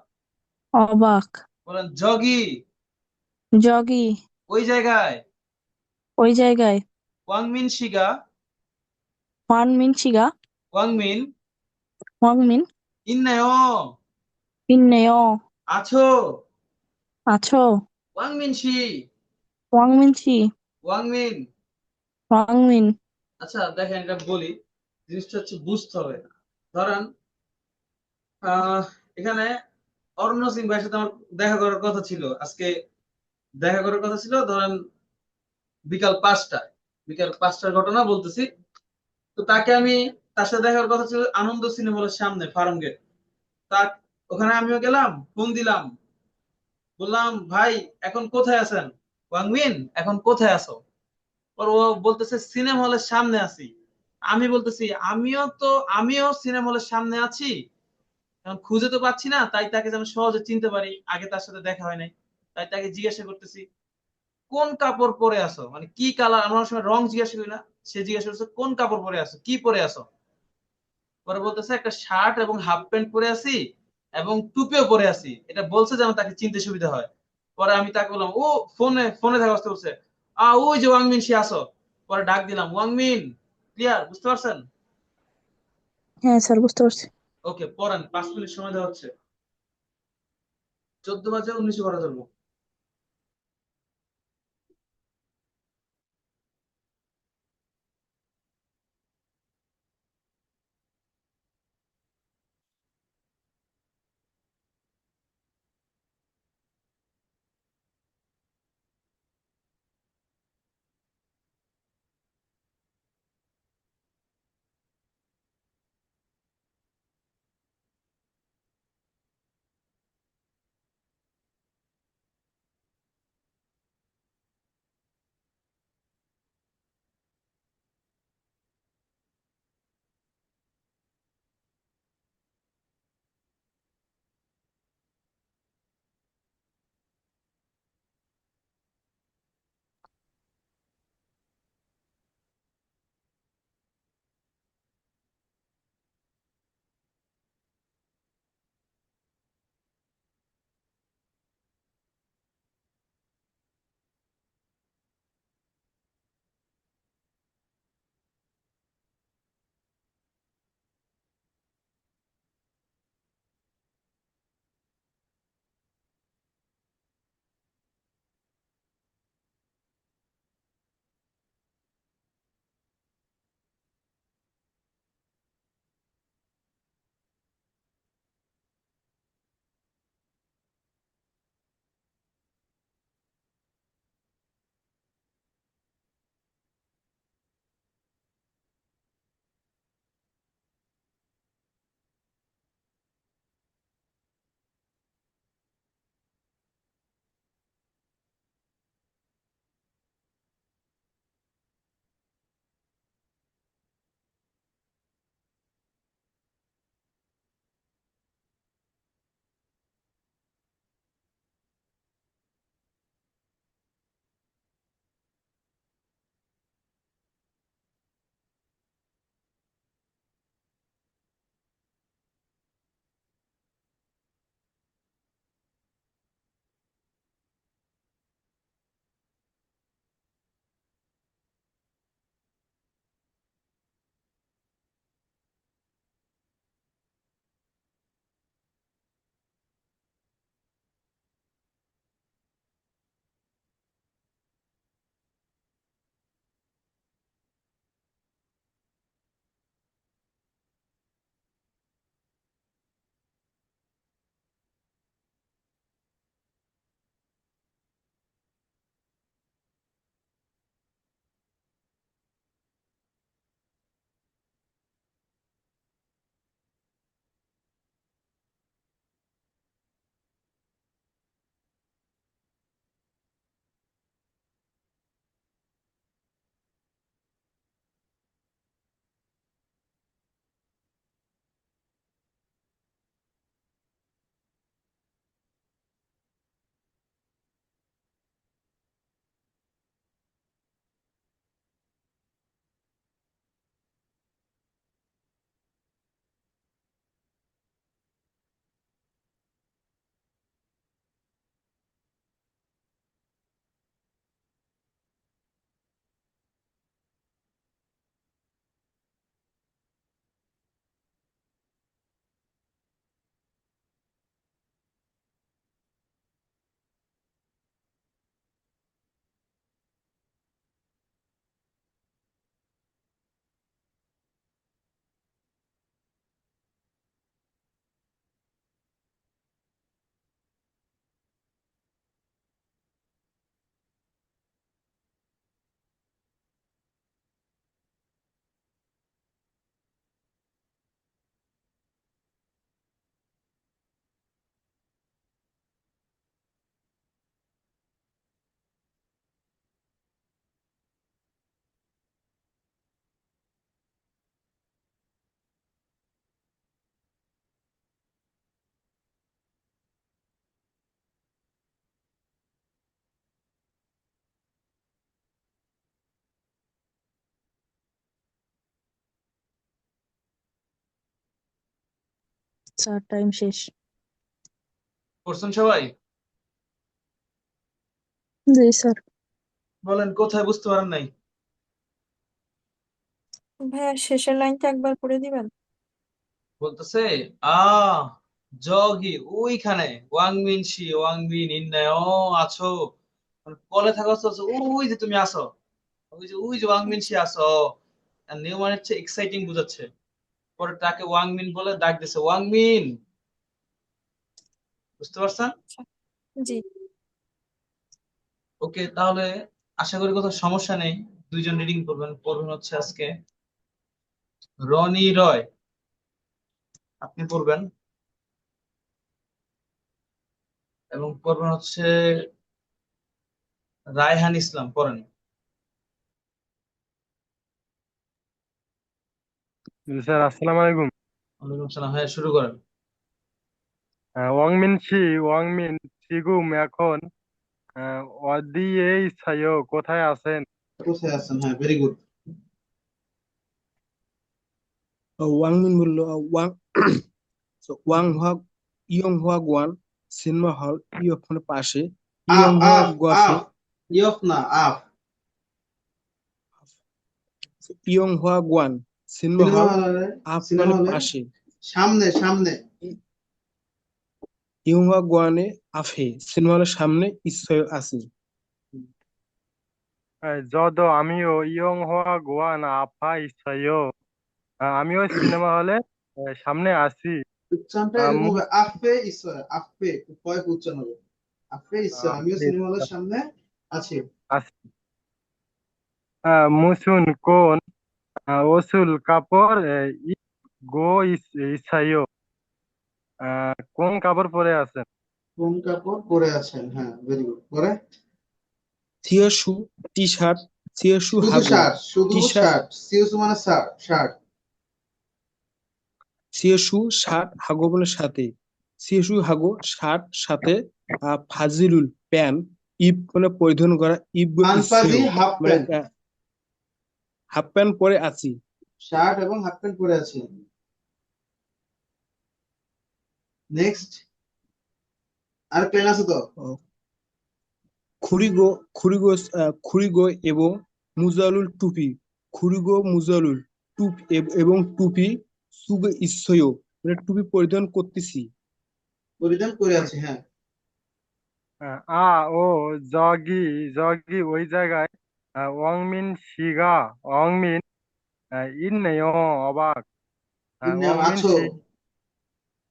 অবাক, বলেন জগি জগি ওই জায়গায়, ওই জায়গায়, ওয়াংমিন শিগা হোয়ানমিন ছিগা ওয়াংমিন হোয়াংমিন 있나요? 있네요. 아초. 아초. 왕민 씨. 왕민 씨. 왕민। 왕민. আচ্ছা দেখেন এটা বলি, জিনিসটা হচ্ছে বুঝতে হবে। ধরেন আহ এখানে অরণ্য সিং ভাইয়ের সাথে আমার দেখা করার কথা ছিল আজকে, দেখা করার কথা ছিল ধরেন বিকাল 5টায়, বিকাল 5টার ঘটনা বলতেছি। তো তাকে আমি, তার সাথে দেখার কথা ছিল আনন্দ সিনেমা হলের সামনে ফার্ম গেট। তা ওখানে আমিও গেলাম, ফোন দিলাম, বললাম ভাই এখন কোথায় আছেন, ওয়াংমিন এখন কোথায় আছো? পর ও বলতেছে সিনেমা হলের সামনে আছি। আমি বলতেছি আমিও সিনেমা হলের সামনে আছি, এখন খুঁজে তো পাচ্ছি না, তাই তাকে যেন সহজে চিনতে পারি, আগে তার সাথে দেখা হয় নাই, তাই তাকে জিজ্ঞাসা করতেছি কোন কাপড় পরে আছো, মানে কি কালার, আমরা অনেক সময় রং জিজ্ঞাসা করি না, সে জিজ্ঞাসা করছে কোন কাপড় পরে আছো, কি পরে আছো? পরে বলতেছে একটা শার্ট এবং হাফ প্যান্ট পরে আছি এবং টুপিও পরে আছি, এটা বলছে যেন তাকে চিনতে সুবিধা হয়। পরে আমি তাকে বললাম, ও ফোনে ফোনে থাকা অবস্থা বলছে, ওই যে ওয়াংমিন সে আসো। পরে ডাক দিলাম, ওয়াংমিন, ক্লিয়ার বুঝতে পারছেন? হ্যাঁ স্যার বুঝতে পারছি। ওকে পড়ান, 5 মিনিট সময় দেওয়া হচ্ছে। 14 বাজে 19 করা ধরবো। স্যার টাইম শেষ। করছেন সবাই? জি স্যার। বলেন কোথায় বুঝতে পারেন নাই? ভাইয়া শেষের লাইনটা একবার করে দিবেন? বলতেছে আ জগি ওইখানে ওয়াংমিন শি ওয়াংমিন ইন্নায় ও আছো, মানে কলে থাকা হচ্ছে ওই যে তুমি আসো, ওই যে ওয়াংমিন শি আচ্ছা আসো। আর নিউ মানে হচ্ছে এক্সাইটিং বুঝাচ্ছে। পরে তাকে ওয়াংমিন বলে ডাক দিছে ওয়াংমিন। বুঝতে পারছেন? আচ্ছা। জি। ওকে, তাহলে আশা করি কোথাও সমস্যা নেই। দুইজন রিডিং করবেন। পড়বেন হচ্ছে আজকে রনি রয়, আপনি পড়বেন। এবং পড়বেন হচ্ছে রায়হান ইসলাম, পড়েন। জি স্যার, আসসালামু আলাইকুম। ওয়ালাইকুম সালাম, হ্যাঁ শুরু করেন। ওয়াংমিন শিগুম এখন অদিয়েই ছাইও কোথায় আছেন? কোথায় আছেন? হ্যাঁ, ভেরি গুড। ওয়াংমিন বলল ওয়াং ওয়াং হওয়া ইয়ং হওয়া গোয়ান সিনেমা হল ইয়ফ মানে পাশে ইয়ং আফ হওয়া আফ গোয়াফে আফ ইয়ফ না আফ। ইয়ং হওয়া গোয়ান সিনেমা সিনেমা হল হলে, আফ সিনেমা মানে হলে পাশে সামনে সামনে। ইয়ং হওয়া গোয়ানে আফে সিনেমা হলের সামনে ইসয় আছে। যদ আমিও ইয়ং হওয়া গোয়ান আফা ইসাইও আমিও সিনেমা হলে সামনে আছি। উচ্চারণটা এরকম মু- হবে, আফে ঈশ্বর, আফে কয়েক উচ্চারণ হবে। আফে ঈশ্বর, আমিও সিনেমা হলের সামনে আছি। আছি। মুসুন কোন ওসুল কাপড় গো ইসাইও কোন কাপড় পরে আছেন? কোন কাপড় পরে আছেন? হ্যাঁ, ভেরি গুড। পরে থিয়াসু টি শার্ট থিয়াসু শুধু হাগো শার্ট, শুধু টি শার্ট শার্ট, সিউস মানে শার্ট, শার্ট। থিয়াসু শার্ট হাগো মানে সাথে থিয়াসু হাগো শার্ট সাথে ফাজিলুল প্যান্ট ইব মানে পরিধান করা ইব আনপাজি ইসেও হাফ মানে প্যান্ট, হাফ প্যান্ট পরে আছি। শার্ট এবং হাফ প্যান্ট পরে আছে। নেক্সট, আর প্লেন আছে তো? খুরিগো খুরিগো খুরিগো এবং মুজালুল টুপি খুরিগো মুজালুল এবং টুপি সুগে ইসয় মানে টুপি পরিধান করতেছি। পরিধান করে আছে, হ্যাঁ। আ ও জগি জগি ওই জায়গায় ওয়াংমিন শিগা ওয়াংমিন ইন্নেও অবাক ইন্নে ওয়াংমিন আছো, শি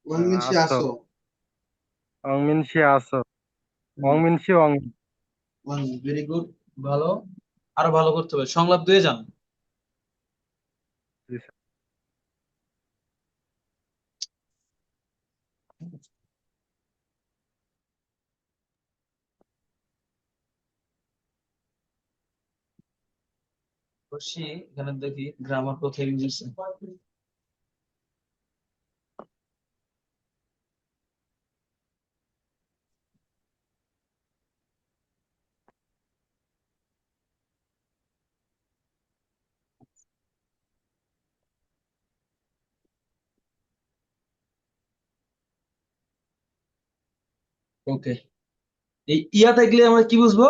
ওয়াংমিন শি আসো আসো। ওয়াংমিন শি আসো ওয়াংমিন শি ওয়াং, ভেরি গুড, ভালো। আরো ভালো করতে হবে। সংলাপ দুয়ে যান। বসি, এখানে দেখি গ্রামার কোথায় ইউজ হচ্ছে। ওকে, এই ইয়া থাকলে আমরা কি বুঝবো?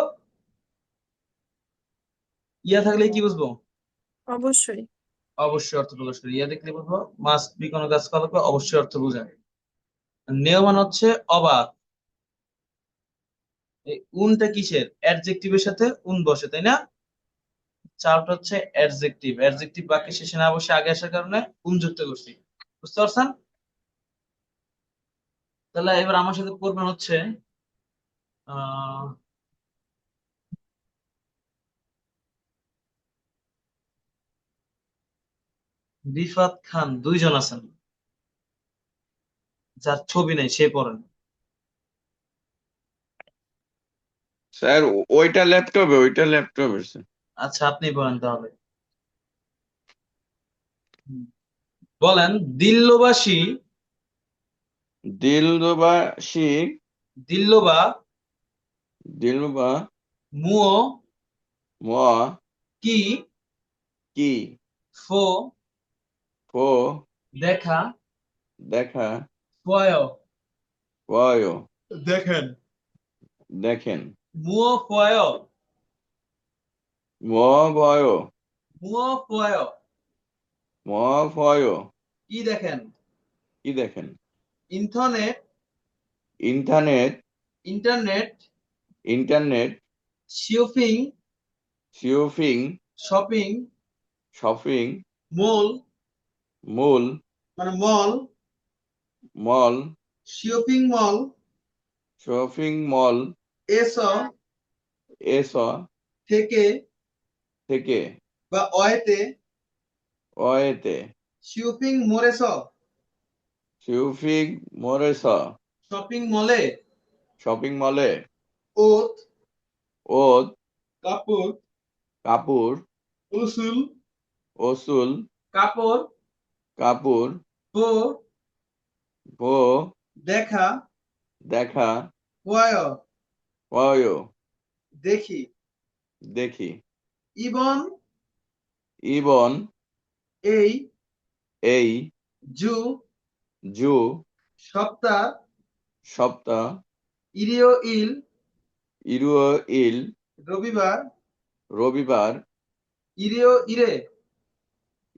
ইয়া থাকলে কি বুঝবো? অবশ্যই। অবশ্যই অর্থ প্রকাশ করে। ইয়া দেখলে বুঝবো মাস্ট বি, কোনো কাজ করার পর অবশ্যই অর্থ বোঝায়। নেও মানে হচ্ছে অবাক। এই উনটা কিসের? অ্যাডজেক্টিভের সাথে উন বসে, তাই না? চারটা হচ্ছে অ্যাডজেক্টিভ। অ্যাডজেক্টিভ বাক্যের শেষে না বসে আগে আসার কারণে উন যুক্ত করছি। বুঝতে পারছেন? তাহলে এবার আমার সাথে করবেন হচ্ছে আহ রিফাত খান, দুইজন আছেন, যার ছবি নেই সে পড়েন। স্যার ওইটা ল্যাপটপে স্যার। আচ্ছা, আপনি পড়েন তাহলে। বলেন দিল্লবাসী দিলরুবাসী দিল্লবা দিলরুবা মুও মুয়া কি কি ফো ফো দেখা দেখা ফয় ফয় দেখেন দেখেন মুও ফয় ম ভয় মুও ফয় ম ভয় কি দেখেন কি দেখেন internet internet internet internet shopping shopping shopping shopping mall mall মানে mall mall shopping mall shopping mall এস এস থেকে থেকে বা অয়েতে অয়েতে শপিং মোরেস শপিং মরেস শপিং মলে শপিং মলে ওত ওত কাপড় কাপড় উসুল ওসুল কাপড় কাপড় বো ভো দেখা দেখা পয় পয় দেখি দেখি ইবন ইবন এই এই জু জু সপ্তাহ সপ্তাহ ইরিও ইল ইরুয় ইল রবিবার রবিবার ইরিও ইরে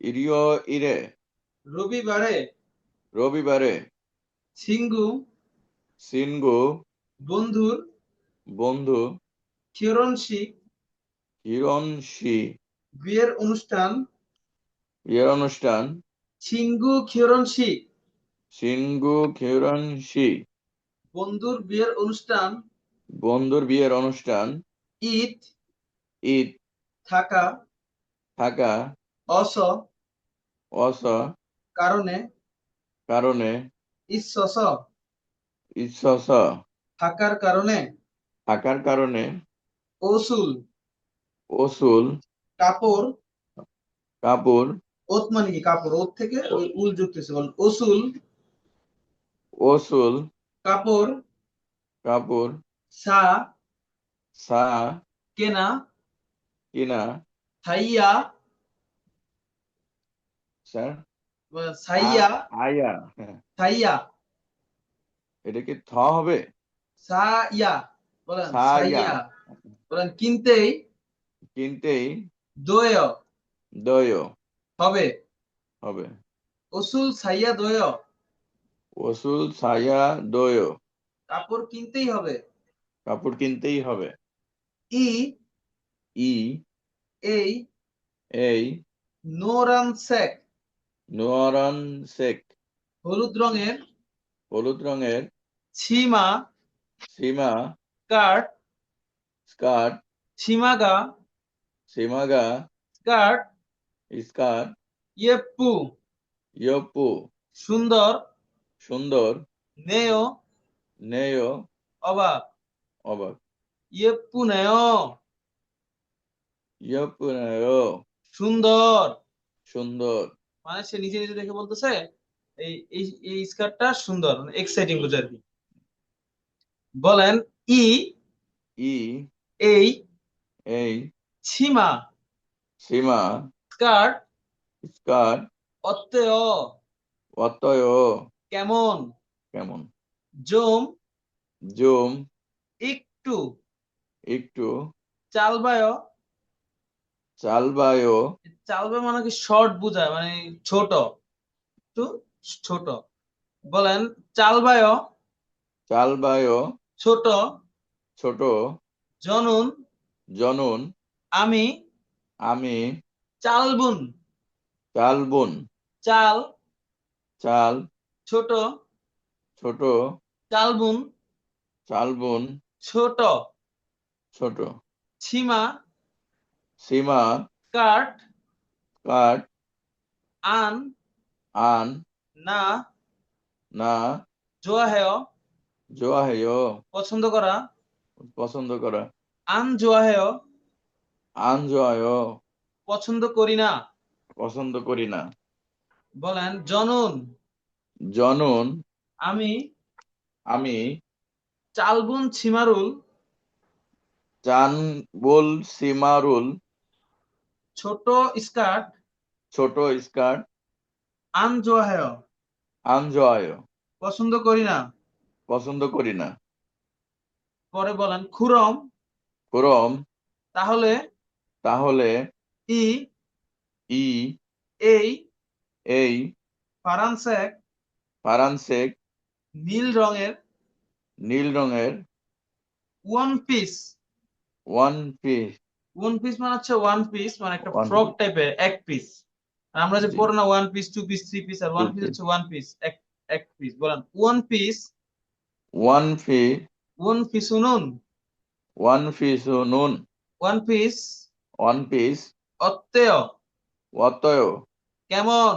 ইরিয় ইরে রবিবারে রবিবারে সিঙ্গু সিনগু বন্ধুর বন্ধু কিরণশি হিরণশি বিয়ের অনুষ্ঠান বিয়ের অনুষ্ঠান সিঙ্গু কিরণশি সিনগু হিরণশি বন্ধুর বিয়ের অনুষ্ঠান বন্ধুর বিয়ের অনুষ্ঠান ঈদ ঈদ থাকা থাকা অস অস কারণে কারণে ইসস ইচ্ছস থাকার কারণে থাকার কারণে ওসুল ওসুল কাপড় কাপড় ওত মানে কি কাপড় ওত থেকে ওই উল যুক্ত হয়েছে বল ওসুল ওসুল কাপড় কাপড় সা সা কেনা কিনা থাইয়া স্যার সাইয়া আয়া হ্যাঁ। সাইয়া এটা কি থ হবে সাইয়া বলেন সাইয়া। সাইয়া বলেন কিনতেই কিনতেই দোয় দয় হবে হবে ওসুল সাইয়া দোয় ওসুল ছায়া দয় কাপড় কিনতেই হবে কাপড় কিনতেই হবে ই ই এই এই নোরান সেক নোয়ারান শেখ হলুদ রঙের হলুদ রঙের সীমা সীমা স্কার্ট স্কার্ট সীমাগা সীমাগা স্কার্ট স্কার্ট ইয়েপ্পু ইয়পু সুন্দর সুন্দর নেয় নেয় অবাক অবাক ইয়েপ্পু নেয় ইয়পু নেয় সুন্দর সুন্দর মানে সে নিজে নিজে দেখে বলতেছে এই এই এই স্কার্টটা সুন্দর মানে এক্সাইটিং বোঝায় আর কি বলেন ই ই এই এই সীমা সীমা স্কার্ট স্কার্ট অত্যয় অতয় কেমন কেমন জম জুম একটু একটু চালবায় চালবায় চালবায় মানে কি শর্ট বোঝায় মানে ছোট একটু ছোট বলেন চালবায় চালবায় ছোট ছোট জনুন জনুন আমি আমি চালবুন চালবুন চাল চাল ছোট ছোট চালবুন চালবুন ছোট ছোট সীমা সীমা কাট কাট আন আন না না জোয়াহেয় জোয়াহেয় পছন্দ করা পছন্দ করা আন জোয়াহেয় আন জোয়ায় পছন্দ করি না পছন্দ করি না বলেন জনুন জনুন আমি আমি চালবুন ছিমারুল চানবুল সীমারুল ছোট স্কার্ট ছোট স্কার্ট আন জোয়াহেয় আন জোয়ায় পছন্দ করি না। পছন্দ করি না। পরে বলেন খুরম ক্রম তাহলে তাহলে ই ই এই এই ফারানসেক ফারানসেক নীল রঙের নীল রঙের one piece. One piece one piece মানে হচ্ছে ওয়ান পিস মানে একটা ওয়ান ফ্রক পিস টাইপের এক পিস। আমরা যে জি পড়ো না one piece two piece three piece আর টু ওয়ান পিস পিস হচ্ছে ওয়ান পিস এক এক পিস। বলেন one piece one piece one piece নুন ওয়ান পিস নুন ওয়ান পিস ওয়ান পিস অত্তেয় অতয় কেমন।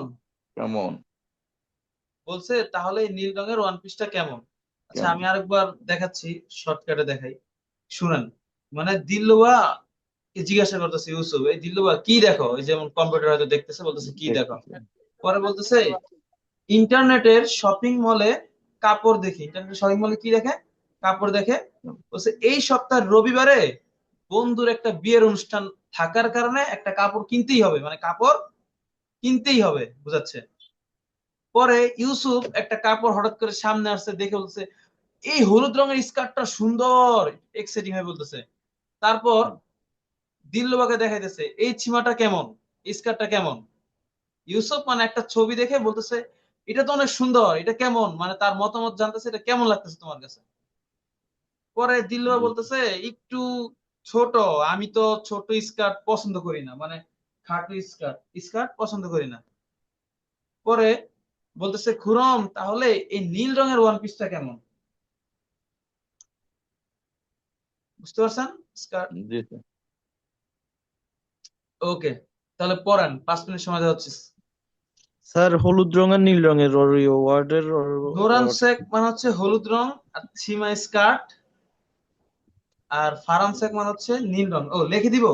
কেমন বলছে তাহলে এই নীল রঙের ওয়ান পিসটা কেমন। আচ্ছা কেমন আমি আরেকবার দেখাচ্ছি, শর্টকাটে দেখাই, শুনেন। মানে দিলুয়া কে জিজ্ঞাসা করতেছে ইউসুফ, এই দিলুয়া কি দেখো, এই যেমন কম্পিউটার হয়তো দেখতেছে, বলতেছে কি দেখো। দেখতেছি পরে বলতেছে ইন্টারনেটের শপিং মলে কাপড় দেখি। ইন্টারনেটের শপিং মলে কি দেখে? কাপড় দেখে। বলছে এই সপ্তাহের রবিবারে বন্ধুর একটা বিয়ের অনুষ্ঠান থাকার কারণে একটা কাপড় কিনতেই হবে, মানে কাপড় কিনতেই হবে, বুঝাচ্ছে। পরে ইউসুফ একটা কাপড় হঠাৎ করে সামনে আসছে, দেখে বলছে এই হলুদ রঙের স্কার্টটা সুন্দর, এক্সাইটিং হয়ে বলতেছে। তারপর দিল্লুবাকে দেখাইতেছে এই ছিমাটা কেমন, এই স্কার্টটা কেমন। ইউসুফ মানে একটা ছবি দেখে বলতেছে এটা তো অনেক সুন্দর, এটা কেমন, মানে তার মতামত জানতেছে এটা কেমন লাগতেছে তোমার কাছে। পরে দিল্লুবা বলতেছে একটু ছোট, আমি তো ছোট স্কার্ট পছন্দ করি না, মানে খাটো স্কার্ট স্কার্ট পছন্দ করি না। পরে বলতেছে খুরম তাহলে এই নীল রঙের ওয়ান পিসটা কেমন। বুঝতে পারছেন? স্কার্ট। জি স্যার। ওকে, তাহলে পড়েন, 5 মিনিট সময় দেওয়া হচ্ছে। স্যার হলুদ রঙের নীল রঙের ওয়ার্ডের নোরান শেখ মানে হচ্ছে হলুদ রং আর ছিমা স্কার্ট, আর ফারান শেখ মানে হচ্ছে নীল রং। ও লিখে দিব।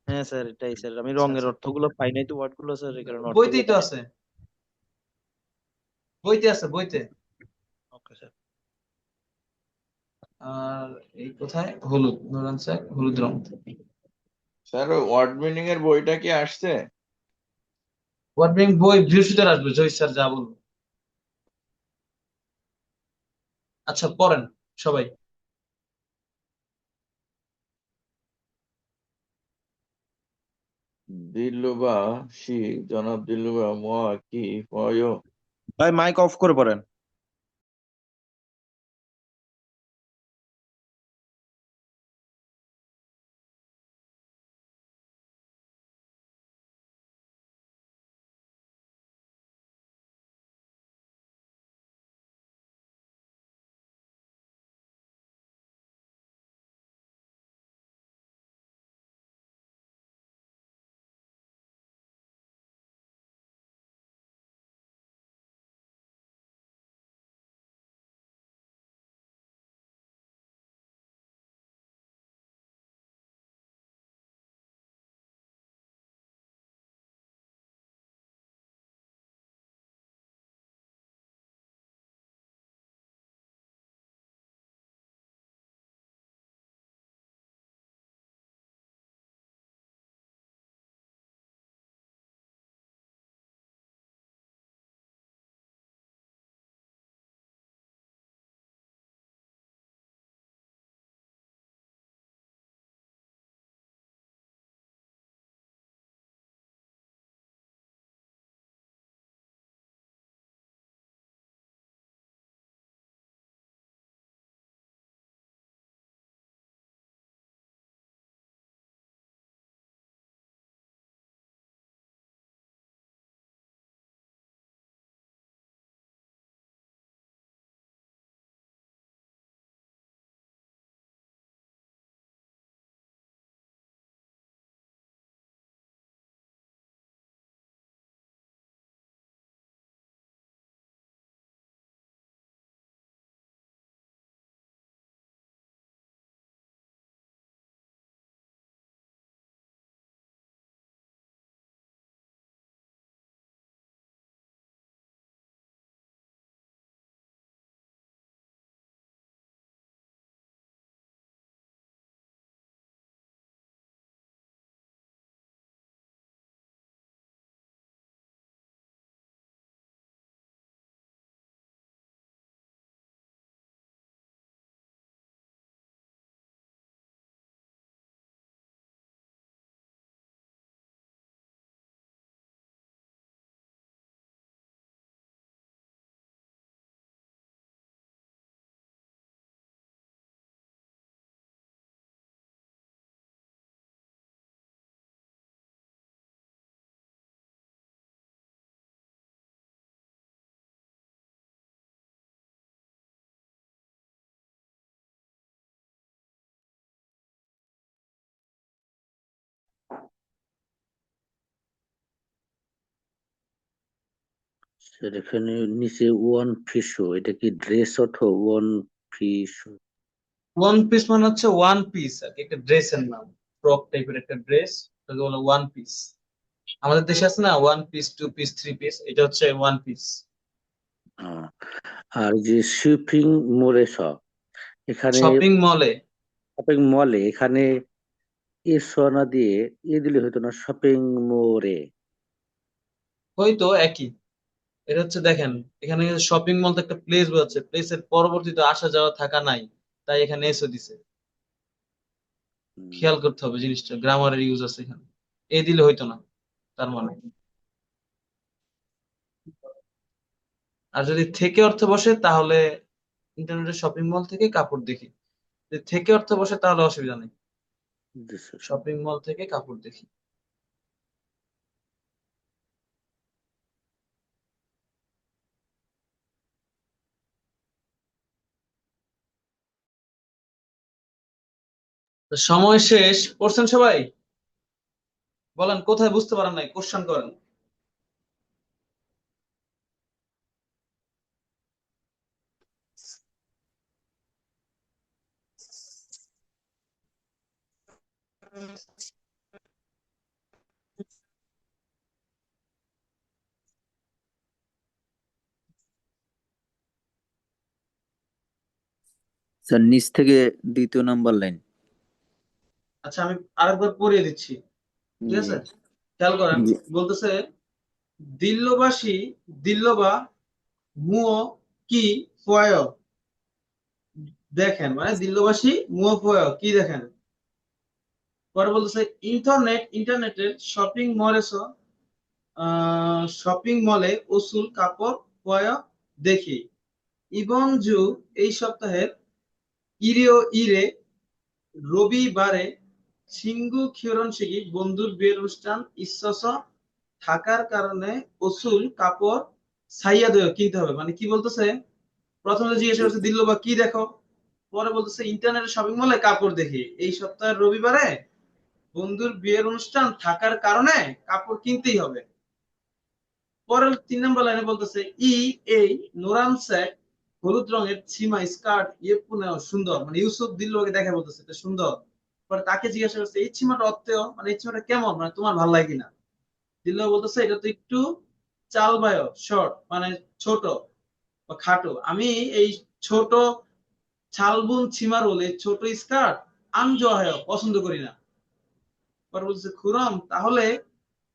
হ্যাঁ স্যার এটাই স্যার, আমি আচ্ছা রঙের আচ্ছা, অর্থগুলো পাই নাই তো ওয়ার্ডগুলো স্যার, এই কারণে অর্থগুলো বইতেই তো পাই। আছে, বইতে আছে বইতে। Okay sir. আর এই কোথায় হলুদ, নোরান শেখ হলুদ রং। স্যার ওয়ার্ড মিনিং এর বইটা কি আসছে? ওয়ার্ড ব্যাংক বই বৃহস্পতিবার আসবে, জয় স্যার যা বলবো। আচ্ছা পড়েন সবাই। দিলুবা শি জনাব দিলুবা মোয়া কি পয় ভাই মাইক অফ করে পড়েন। স্যার এখানে নিচে ওয়ান ফিশো, এটা কি ড্রেস অথবা ওয়ান ফিশো? ওয়ান পিস মানে হচ্ছে ওয়ান পিস আর কি, একটা ড্রেসের নাম, ফ্রক টাইপের একটা ড্রেস, ওটাকে বলে ওয়ান পিস। আমাদের দেশে আছে না one piece, two piece, three piece, এটা হচ্ছে ওয়ান পিস। আর যে শপিং মলে এখানে শপিং মলে শপিং মলে এখানে এ না দিয়ে দিলে হতো না শপিং মোরে? হয়তো একই। এটা হচ্ছে দেখেন, এখানে শপিং মল তো একটা প্লেস বোঝাচ্ছে, প্লেসের পরবর্তীতে আসা যাওয়া থাকা নাই, তাই এখানে এসও দিছে। খেয়াল করতে হবে জিনিসটা, গ্রামারের ইউজ আছে এখানে, এ দিলে হইতো না তার মানে। আর যদি থেকে অর্থ বসে তাহলে ইন্টারনেটের শপিং মল থেকে কাপড় দেখি, যদি থেকে অর্থ বসে তাহলে অসুবিধা নেই, জি স্যার। শপিং মল থেকে কাপড় দেখি। তো সময় শেষ, পড়ছেন সবাই? বলেন কোথায় বুঝতে পারেন নাই, কোশ্চেন করেন। স্যার নিচ থেকে দ্বিতীয় নাম্বার লাইন। আচ্ছা আমি আরেকবার পড়িয়ে দিচ্ছি, ঠিক জি আছে? খেয়াল করেন, জি বলতেছে দিল্লবাসী দিল্লবা মুও কি ফয়, দেখেন মানে দিল্লবাসী মুও ফয় কি দেখেন। পরে বলতেছে ইন্টারনেটের শপিং মলেসো, শপিং মলে ওসুল কাপড় পয় দেখি। ইবন জু এই সপ্তাহের ইরিও ইরে রবিবারে সিঙ্গু খিয়রনশিকি বন্ধুর বিয়ের অনুষ্ঠান ইসস থাকার কারণে ওসুল কাপড় সাইয়া দেয় কিনতে হবে। মানে কি বলতেছে, প্রথমে জিজ্ঞাসা করছে দিল্লো বা কি দেখো, পরে বলতেছে ইন্টারনেটের শপিং মলে কাপড় দেখি, এই সপ্তাহের রবিবারে বন্ধুর বিয়ের অনুষ্ঠান থাকার কারণে কাপড় কিনতেই হবে। পরের 3 নম্বর লাইনে বলতেছে এই নোরান স্যাক হলুদ রঙের ছিমা স্কার্ট পুনেও সুন্দর, মানে ইউসুফ দিল্লুকে দেখে বলতেছে এটা সুন্দর। পরে তাকে জিজ্ঞাসা করছে এই ছিমাটা অত্তেও, মানে এই ছিমাটা কেমন, মানে তোমার ভালো লাগে কিনা। দিল্লু বলতেছে এটা তো একটু চাল বায়ো শর্ট, মানে ছোট বা খাটো, আমি এই ছোট ছালবুন ছিমার বলে ছোট স্কার্ট আনজয় পছন্দ করি না। পরে বলছে খুরম তাহলে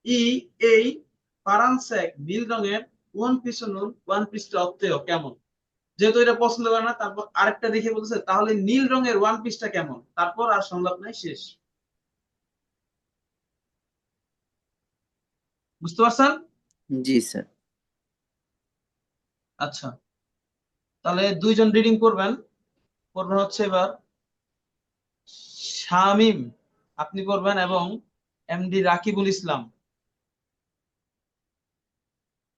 ই এই পারানসেক নীল রঙের ওয়ান পিসটা অত্তেও কেমন। যেহেতু এটা পছন্দ করে না, তারপর আরেকটা দেখে বলতেছে তাহলে নীল রঙের ওয়ান পিসটা কেমন, তারপর আর সংলাপ নাই, শেষ। বুঝতে পারছেন? জি স্যার। আচ্ছা, তাহলে দুইজন রিডিং করবেন। করবেন হচ্ছে এবার শামিম, আপনি করবেন, এবং এমডি রাকিবুল ইসলাম।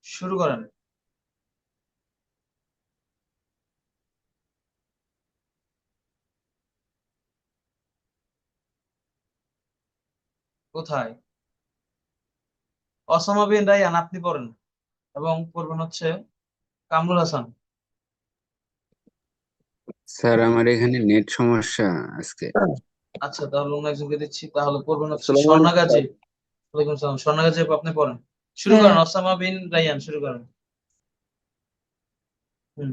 শুরু করেন। কোথায়? অসামা বিন রায়হান আপনি পড়েন, এবং পড়বেন হচ্ছে কামরুল হাসান। স্যার আমার এখানে নেট সমস্যা আজকে। আচ্ছা তাহলে অন্য একজনকে দিচ্ছি, তাহলে পড়বেন হচ্ছে আসসালামু স্বর্ণা আলাইকুম গাজী। স্যার। ওয়ালাইকুম সালাম, স্বর্ণা গাজী আপনি পড়েন। শুরু হ্যাঁ, করেন, ওসামা বিন রায়হান শুরু করেন। হুম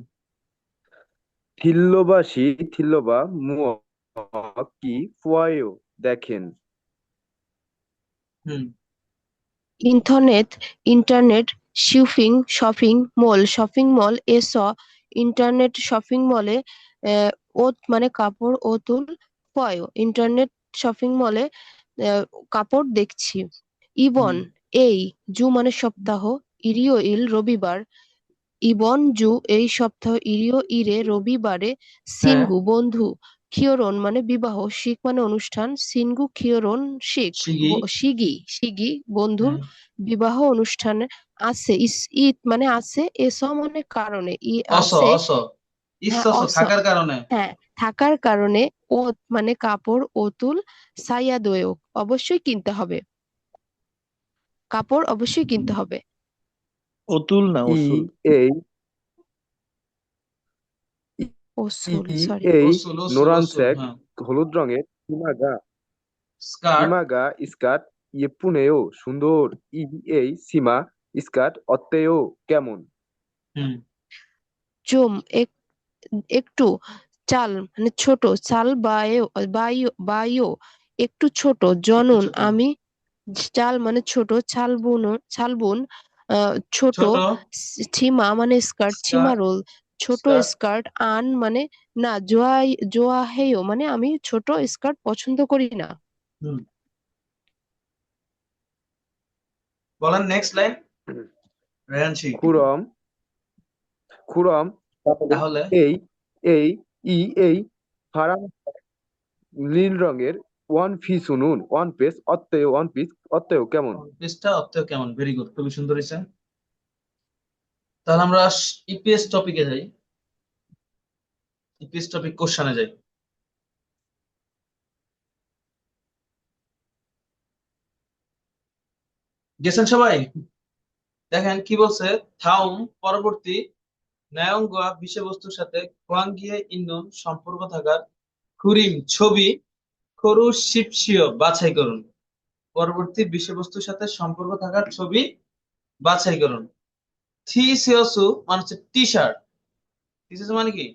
থিল্লবাসী থিল্লবা মুয়া কি ফুয়ায়ও দেখেন। হুম internet shopping mall internet shopping মলে ওত মানে কাপড় ওতুল পয় ইন্টারনেট শপিং মলে কাপড় দেখছি। ইবন হুম এই জু মানে সপ্তাহ, ইরিও ইল রবিবার, ইবন জু এই সপ্তাহ, ইরিও ইরে রবিবারে, হ্যাঁ সিনগু বন্ধু, খিয়রন মানে বিবাহ, শিক মানে অনুষ্ঠান, সিনগু খিয়রন শিগি। শিগি বন্ধুর হ্যাঁ বিবাহ অনুষ্ঠানে আছে, ঈদ মানে আছে, মানে কারণে অস আছে। অস হ্যাঁ ইসস থাকার কারণে। হ্যাঁ থাকার কারণে, ও মানে কাপড়, অতুল অবশ্যই কিনতে হবে, কাপড় অবশ্যই কিনতে হবে। অতুল না, ই অসুল। এই ওসুল, ই সরি। এই ওসুল ওসুল ওসুল 노란색 হ্যাঁ হলুদ রঙের স্কার্ট 치마가 স্কার্ট 예쁘네요 সুন্দর 이 এই সীমা স্কার্ট 어때요 কেমন হুম জুম একটু, চাল মানে ছোট, চাল বায়ো একটু ছোট, একটু জনুন ছোট আমি, চাল মানে ছোট, ছালবুন ছোট, ছোট ছিমা মানে স্কার্ট, ছিমা স্কার্ট রোল ছোট স্কার্ট স্কার্ট, আন মানে না, জোয়াহেও মানে আমি ছোট স্কার্ট পছন্দ করি না। হুম বলেন নেক্সট লাইন রেহানশি 그럼 তাহলে এই এই এই 파란 নীল রঙের ওয়ান পিস 어때요 কেমন পিসটা অর্থ কেমন ভেরি গুড খুবই সুন্দর হয়েছে তাহলে আমরা ইপিএস টপিকে যাই ইপিএস টপিক কোশ্চেনে যাই গেছেন সবাই দেখেন কি বলছে থাউম পরবর্তী ন্যায়ঙ্গা বিষয়বস্তুর সাথে কোয়াঙ্গিয়ে ইন্নন সম্পর্ক থাকার কুরিম ছবি খরু শিপসিও বাছাই করুন পরবর্তী বিষয়বস্তুর সাথে সম্পর্ক থাকার ছবি বাছাই করুন থিসিওসু মানে হচ্ছে টি শার্ট থিসিওসু মানে কি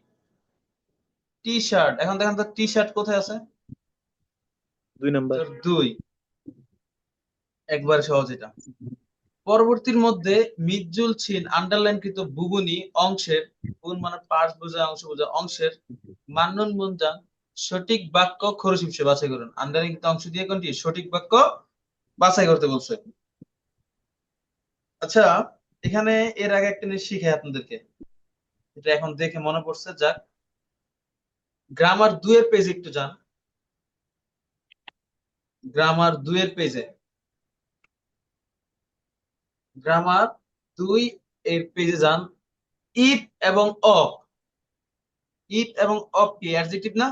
টি শার্ট এখন দেখেন তো টি শার্ট কোথায় আছে 2 নাম্বার। দুই একবার সহজ এটা পরবর্তীর মধ্যে মিজ্জুল ছিন আন্ডারলাইনকৃত বুবুনি অংশের বুন মানে পার্টস বোঝায় অংশ বোঝায় অংশের মান্নন মুনজান সঠিক বাক্য খরচে বাছাই করুন আন্ডারলাইনকৃত অংশ দিয়ে কোনটি সঠিক বাক্য বাছাই করতে বলছে আচ্ছা এখানে এর আগে একটা জিনিস শিখাই আপনাদেরকে এটা এখন দেখে মনে পড়ছে যাক গ্রামার 2 এর পেজে একটু যান গ্রামার 2 এর পেজে গ্রামার 2 এর পেজে যান ইট এবং অফ ইট এবং অফ কি অ্যাডজেক্টিভ না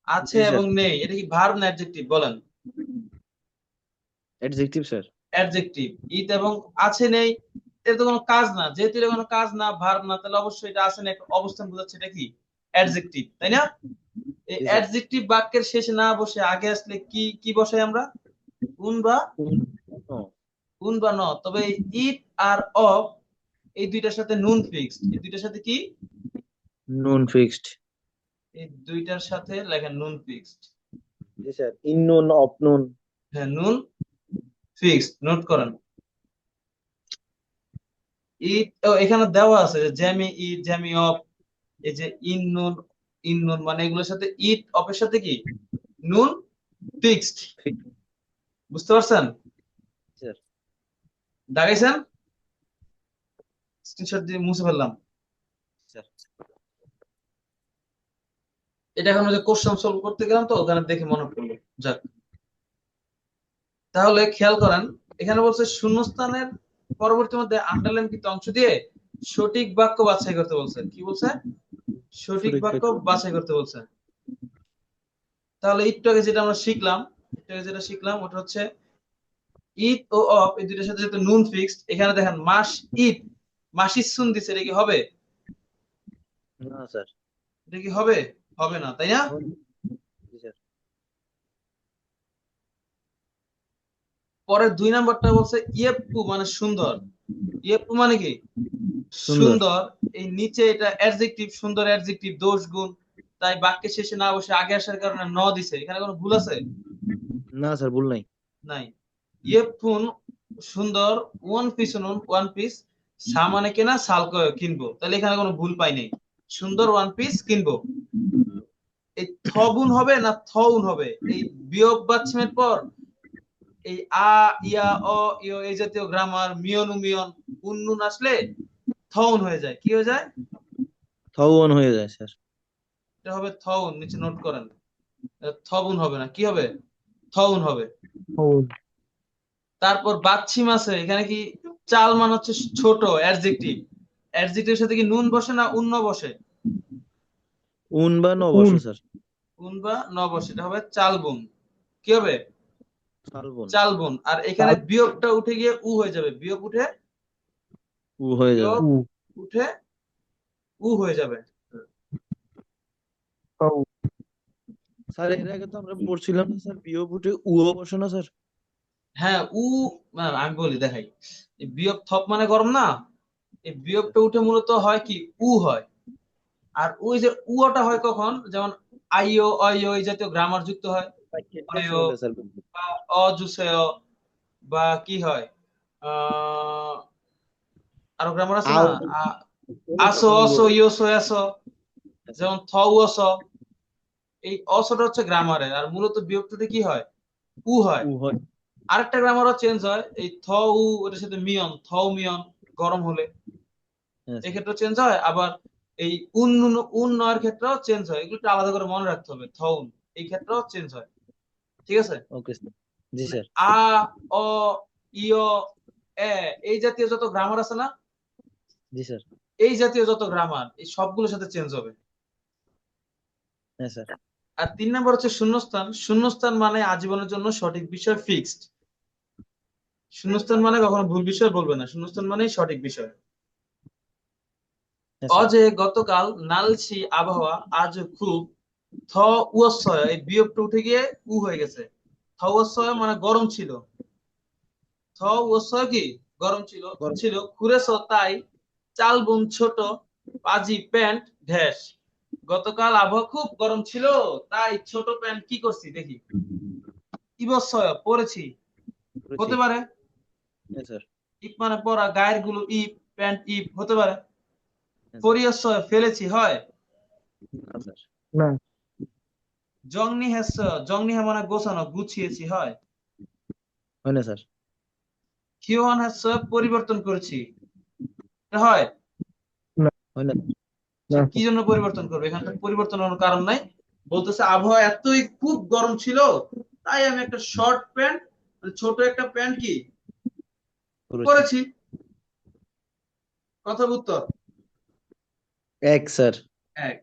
আছে জি স্যার, এবং নেই এটা কি ভার্ব না অ্যাডজেক্টিভ বলেন অ্যাডজেক্টিভ স্যার। অ্যাডজেক্টিভ ইট এবং আছে নেই এটা তো কোনো কাজ না যেহেতু এটা কোনো কাজ না ভার্ব না তাহলে অবশ্যই এটা আছে না একটা অবস্থান বোঝাচ্ছে এটা কি অ্যাডজেক্টিভ তাই না এই জি স্যার। অ্যাডজেক্টিভ বাক্যের শেষে না বসে আগে আসলে কি কি বসাই আমরা উন বা উন বা ন তবে ইট আর অফ এই দুইটার সাথে নুন ফিক্সড এই দুইটার সাথে কি নুন ফিক্সড। এই দুইটার সাথে লেখেন নুন ফিক্সড জি স্যার, ইন নুন, অফ নুন। হ্যাঁ নুন ফিক্সড নোট করেন ইট এখানে দেওয়া আছে যে জ্যামি ইট জ্যামি অফ এই যে ইন নুন মানে এগুলোর সাথে ইট অফের সাথে কি নুন ফিক্সড বুঝতে পারছেন স্যার। দাগাইছেন স্ক্রিনশট দিয়ে মুছে ফেললাম স্যার। এটা এখন যে কোশ্চেন সলভ করতে গেলাম তো ওখানে দেখে মনে পড়লো যাক তাহলে খেয়াল করেন এখানে বলছে শূন্যস্থানের পরবর্তী মধ্যে আন্ডারলাইন কৃত অংশ দিয়ে সঠিক বাক্য বাছাই করতে বলছে কি বলছে সঠিক বাক্য বাছাই করতে বলছে তাহলে একটু আগে যেটা আমরা শিখলাম ওটা হচ্ছে ইট ও অফ এই দুইটার সাথে যেহেতু নুন ফিক্সড এখানে দেখেন মাস ইট মাসি সুন দিছে এটা কি হবে না স্যার। এটা কি হবে হবে না তাই না জি স্যার। পরে 2 নাম্বারটা বলছে ইয়েপ্পু মানে সুন্দর ইয়েপ্পু মানে কি সুন্দর। সুন্দর এই নিচে এটা অ্যাডজেক্টিভ সুন্দর অ্যাডজেক্টিভ দোষ গুণ তাই বাক্যের শেষে না বসে আগে আসার কারণে ন দিছে এখানে কোনো ভুল আছে না স্যার, ভুল নাই। নাই ইয়েপ্পুন সুন্দর ওয়ান পিস সামানে কেনা সাল কিনবো তাহলে এখানে কোনো ভুল পাই নাই সুন্দর ওয়ান পিস কিনবো এই থবুন হবে না থউন হবে এই বিয়োগ বাচ্চমের পর এই আ ইয়া অ ইয় এই জাতীয় গ্রামার মিয়ন উন্নুন আসলে থউন হয়ে যায় কি হয়ে যায় থউন হয়ে যায় স্যার। এটা হবে থউন নিচে নোট করেন থবুন হবে না কি হবে থউন হবে তারপর বাচ্ছিম আছে এখানে কি চাল মানে হচ্ছে ছোট অ্যাডজেক্টিভের সাথে কি নুন বসে না উন্ন বসে উন বা ন বসে স্যার। উন বা ন বসে এটা হবে চালবুন কি হবে শালবন চালবন। আর এখানে বিয়োগটা উঠে গিয়ে উ হয়ে যাবে, বিয়োগ উঠে উ হয়ে যাবে। বিয়োগ উঠে উ হয়ে যাবে। স্যার এর আগে তো আমরা পড়ছিলাম না স্যার, বিয়োগ উঠে উও বসে না স্যার? হ্যাঁ উ, না, আমি বলি দেখাই। এই বিয়োগ থপ মানে গরম না, এই বিয়োগটা উঠে মূলত হয় কি উ হয়। আর ওই যে উটা হয় কখন, যেমন আইও অইও এই জাতীয় গ্রামার যুক্ত হয়, বাক্যের শেষ অনেও হলে স্যার। বা অজুসেয়, বা কি হয় আরো গ্রামার আছে না, আও আসো অসো ইয়োসো এসো, যেমন থ অস, এই অসটা হচ্ছে গ্রামারের। আর মূলত বিয়োগটাতে কি হয় উ হয়। উ হয়। আরেকটা গ্রামারও চেঞ্জ হয়, এই থ উ এটার সাথে মিয়ন, থ মিয়ন গরম হলে হ্যাঁ এই স্যার। ক্ষেত্রে চেঞ্জ হয়। আবার এই উন নয়ের ক্ষেত্রেও চেঞ্জ হয়, এগুলো একটু আলাদা করে মনে রাখতে হবে। থউন এই ক্ষেত্রেও চেঞ্জ হয়, ঠিক আছে? Okay sir. জি মানে স্যার। আ অ ইয় এ এই জাতীয় যত গ্রামার আছে না, জি স্যার। এই জাতীয় যত গ্রামার এই সবগুলোর সাথে চেঞ্জ হবে। হ্যাঁ স্যার। আর 3 নম্বর হচ্ছে শূন্যস্থান। শূন্যস্থান মানে আজীবনের জন্য সঠিক বিষয় ফিক্সড। শূন্যস্থান মানে কখনো ভুল বিষয় বলবে না, শূন্যস্থান মানেই সঠিক বিষয়। হ্যাঁ স্যার। অজে গতকাল নালসি আবহাওয়া, আজ খুব থ উয়স্বয়, এই বিয়োগটা উঠে গিয়ে উ হয়ে গেছে। থ উয়স্বয় মানে গরম ছিল, থ উয়স্বয় কি গরম ছিল গরম। ছিল খুরেছ তাই চাল বোন ছোট পাজি প্যান্ট ঢেস। গতকাল আবহাওয়া খুব গরম ছিল তাই ছোট প্যান্ট কি করছি দেখি। ইবস্বয় পরেছি, করেছি। হতে পারে। হ্যাঁ স্যার। ইপ মানে পরা, গায়ের গুলো ইপ, প্যান্ট ইপ, হতে পারে। হ্যাঁ স্যার। পরিয়স্বয় ফেলেছি, হয়। না স্যার। না। জংনি হেস, জংনি হে মানে গোছানো, গুছিয়েছি, হয়। হয় না স্যার। কিওয়ান হেস পরিবর্তন করেছি, এটা হয়। হয় না। কি জন্য পরিবর্তন করবে, এখানটা পরিবর্তন হওয়ার কারণ নাই। বলতেছে আবহাওয়া এতই খুব গরম ছিল তাই আমি একটা শর্ট প্যান্ট, ছোট একটা প্যান্ট কি করেছি। পরেছি। কথা উত্তর এক স্যার। এক।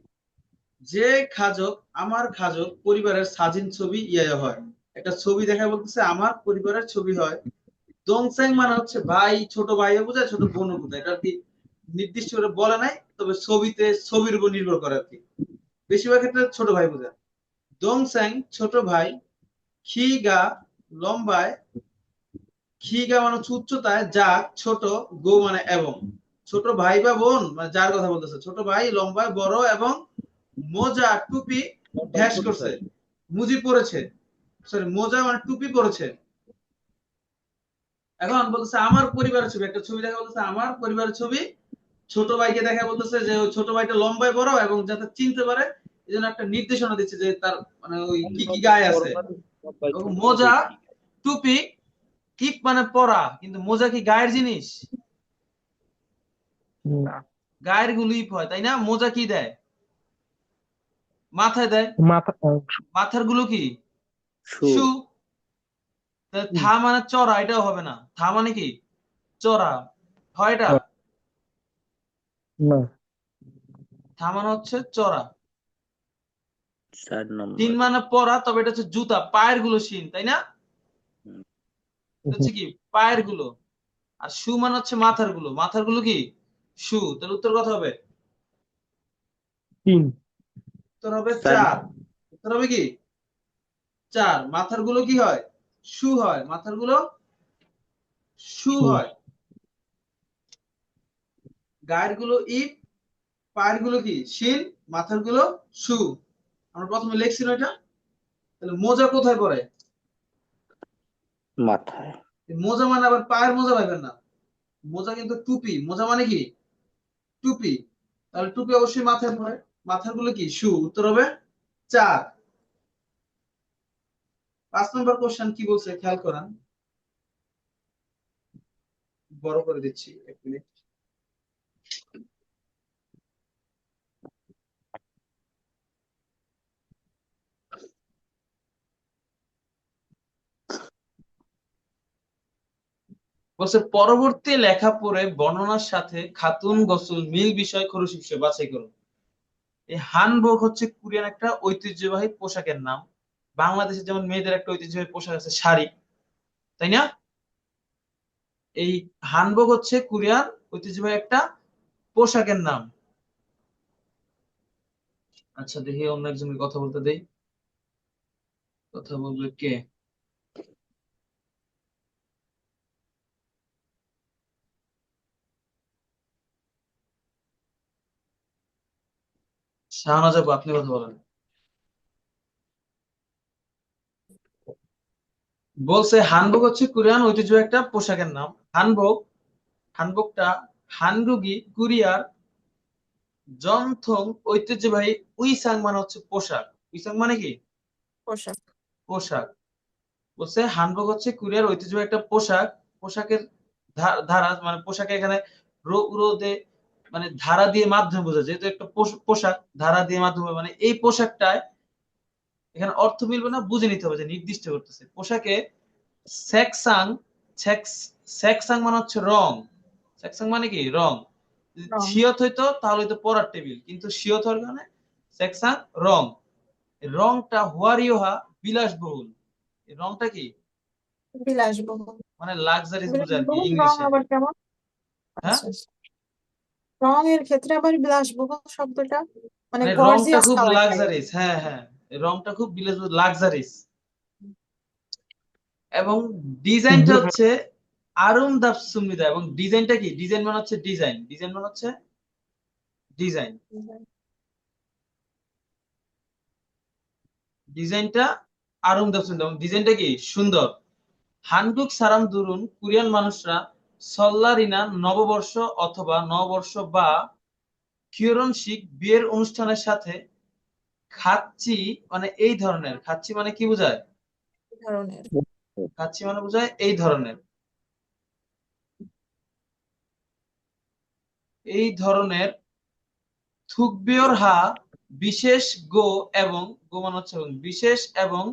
যে খাজক আমার খাজক পরিবারের সাজিন ছবি ইয়ে হয়, একটা ছবি দেখা বলতেছে আমার পরিবারের ছবি হয়। দোংসাং মানে হচ্ছে ভাই, ছোট ভাইও বোঝায় ছোট বোনও বোঝায়, এটা আর কি নির্দিষ্ট করে বলে নাই, তবে ছবিতে ছবির উপর নির্ভর করে আর কি। বেশিরভাগ ক্ষেত্রে ছোট ভাই বোঝায়। দোংসাং ছোট ভাই, খিগা লম্বায়, খিগা মানে হচ্ছে উচ্চতায়, যা ছোট, গো মানে এবং। ছোট ভাই বা বোন মানে যার কথা বলতেছে, ছোট ভাই লম্বায় বড় এবং মোজা টুপি ঢ্যাস করছে, মুজি পরেছে, সরি মোজা মানে টুপি পরেছে। এখন বলতেছে আমার পরিবারের ছবি, একটা ছবি দেখা বলতেছে আমার পরিবারের ছবি, ছোট ভাইকে দেখা বলতেছে যে ওই ছোট ভাইটা লম্বায় বড় এবং যাতে চিনতে পারে এই জন্য একটা নির্দেশনা দিচ্ছে যে তার মানে ওই কি কি গায়ে আছে। মোজা টুপি, টিপ মানে পরা, কিন্তু মোজা কি গায়ের জিনিস? না। গায়ের গুলো ইপ হয়, তাই না? মোজা কি দেয়, মাথায় দেয়, মাথা। মাথার গুলো কি শু শু। থা মানে চড়া, এটাও হবে না। থা মানে কি চড়া, হয় এটা? না। থা মানে হচ্ছে চড়া। 4 নম্বর। 3 মানে পরা, তবে এটা হচ্ছে জুতা, পায়ের গুলো শিন, তাই না? হুম। এটা হচ্ছে কি পায়ের গুলো। আর শু মানে হচ্ছে মাথার গুলো, মাথার গুলো কি শু। তাহলে উত্তর কত হবে? 3। উত্তর হবে 4 4। উত্তর হবে কি 4। মাথার গুলো কি হয় শু হয়, মাথার গুলো শু হয়। গায়ের গুলো ইট, পায়ের গুলো কি শিন, মাথার গুলো শু। আমরা প্রথমে লিখছি না এটা। তাহলে মোজা কোথায় পড়ে? মাথায়। মোজা মানে আবার পায়ের মোজা পাইবেন না, মোজা কিন্তু টুপি। মোজা মানে কি টুপি, তাহলে টুপি অবশ্যই মাথায় পড়ে, মাথার গুলো কি শু। উত্তর হবে 4। 5 নম্বর কোশ্চেন কি বলছে খেয়াল করেন, বড় করে দিচ্ছি 1 মিনিট। বলছে পরবর্তী লেখা পড়ে বর্ণনার সাথে খাতুন গোসল মিল বিষয় খরুশিপ বাছাই করুন। এই হানবক হচ্ছে কোরিয়ান একটা ঐতিহ্যবাহী পোশাকের নাম। বাংলাদেশে যেমন মেয়েদের একটা ঐতিহ্যবাহী পোশাক আছে শাড়ি, তাই না? এই হানবক হচ্ছে কোরিয়ার ঐতিহ্যবাহী একটা পোশাকের নাম। আচ্ছা দেখি অন্য একজনের কথা বলতে দেই। কথা বলবে কে? শাহনাজ আপু, আপনি কথা বলেন। বলছে হানবক হচ্ছে কোরিয়ান ঐতিহ্যবাহী একটা পোশাকের নাম। হানবকটা হানগুগি কোরিয়ার জনথং ঐতিহ্যবাহী উইসাং মানে হচ্ছে পোশাক। উইসাং মানে কি? পোশাক। পোশাক। বলছে হানবক হচ্ছে কোরিয়ার ঐতিহ্যবাহী একটা পোশাক। পোশাকের ধারা মানে পোশাকে এখানে রোদে মানে ধারা দিয়ে মাধ্যমে বোঝা, যেহেতু একটা পোশাক ধারা দিয়ে মাধ্যমে, মানে এই পোশাকটায় এখানে অর্থ মিলবে না, বুঝে নিতে হবে যে নির্দিষ্ট করতেছে। পোশাকে সেকসাং সেকসাং মানে হচ্ছে রং। সেকসাং মানে কি? রং। যদি রং। শিয়ত হইতো তাহলে হয়তো পড়ার টেবিল, কিন্তু শিয়ত হওয়ার কারণে সেকসাং রং। রংটা হুয়ারিওহা বিলাসবহুল। এই রংটা কি? বিলাসবহুল। মানে লাক্সারিস বোঝায় আর কি বিলাসবহুল রং ইংলিশে। আবার কেমন? হ্যাঁ, আচ্ছা আচ্ছা। রঙের ক্ষেত্রে আবার বিলাসবহুল শব্দটা মানে মানে রংটা গর্জিয়াস খুব কালার টাইপ। লাক্সারিস। হ্যাঁ হ্যাঁ, এই রংটা খুব বিলাসবহুল, লাক্সারিস। এবং ডিজাইনটা হচ্ছে আরুমদাপসুমিদা। এবং ডিজাইনটা কি? ডিজাইন মানে হচ্ছে ডিজাইন। ডিজাইন মানে হচ্ছে ডিজাইন। ডিজাইনটা আরুমদাপসুমিদা এবং ডিজাইনটা কি? সুন্দর। হানগুক সারাম দুরুন কোরিয়ান মানুষরা সল্লারিনা নববর্ষ অথবা নববর্ষ বা কিয়রনশিক বিয়ের অনুষ্ঠানের সাথে খাচ্চি মানে এই ধরনের, খাচ্চি মানে কি বোঝায়? ধরনের। খাচ্চি মানে বোঝায় এই ধরনের, এই ধরনের থুকবিয়র হা বিশেষ গো এবং গো মানে হচ্ছে এবং বিশেষ এবং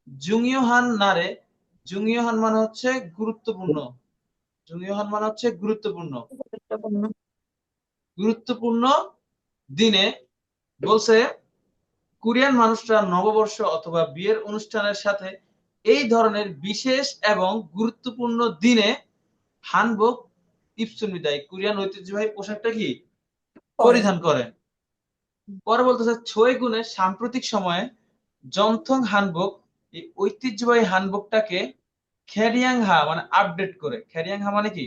জুংইহান নারে। জুংইহান মানে হচ্ছে গুরুত্বপূর্ণ। জুংইহান মানে হচ্ছে গুরুত্বপূর্ণ। গুরুত্বপূর্ণ। গুরুত্বপূর্ণ দিনে বলছে কোরিয়ান মানুষরা নববর্ষ অথবা বিয়ের অনুষ্ঠানের সাথে এই ধরনের বিশেষ এবং গুরুত্বপূর্ণ দিনে হানবক ইপসুনিদায় কোরিয়ান ঐতিহ্যবাহী পোশাকটা কি পরিধান করে। পরে বলতেছে ছয় গুণের সাম্প্রতিক সময়ে জনথং হানবক এই ঐতিহ্যবাহী হানবকটাকে খ্যারিয়াংহা মানে আপডেট করে। খ্যারিয়াংহা মানে কি?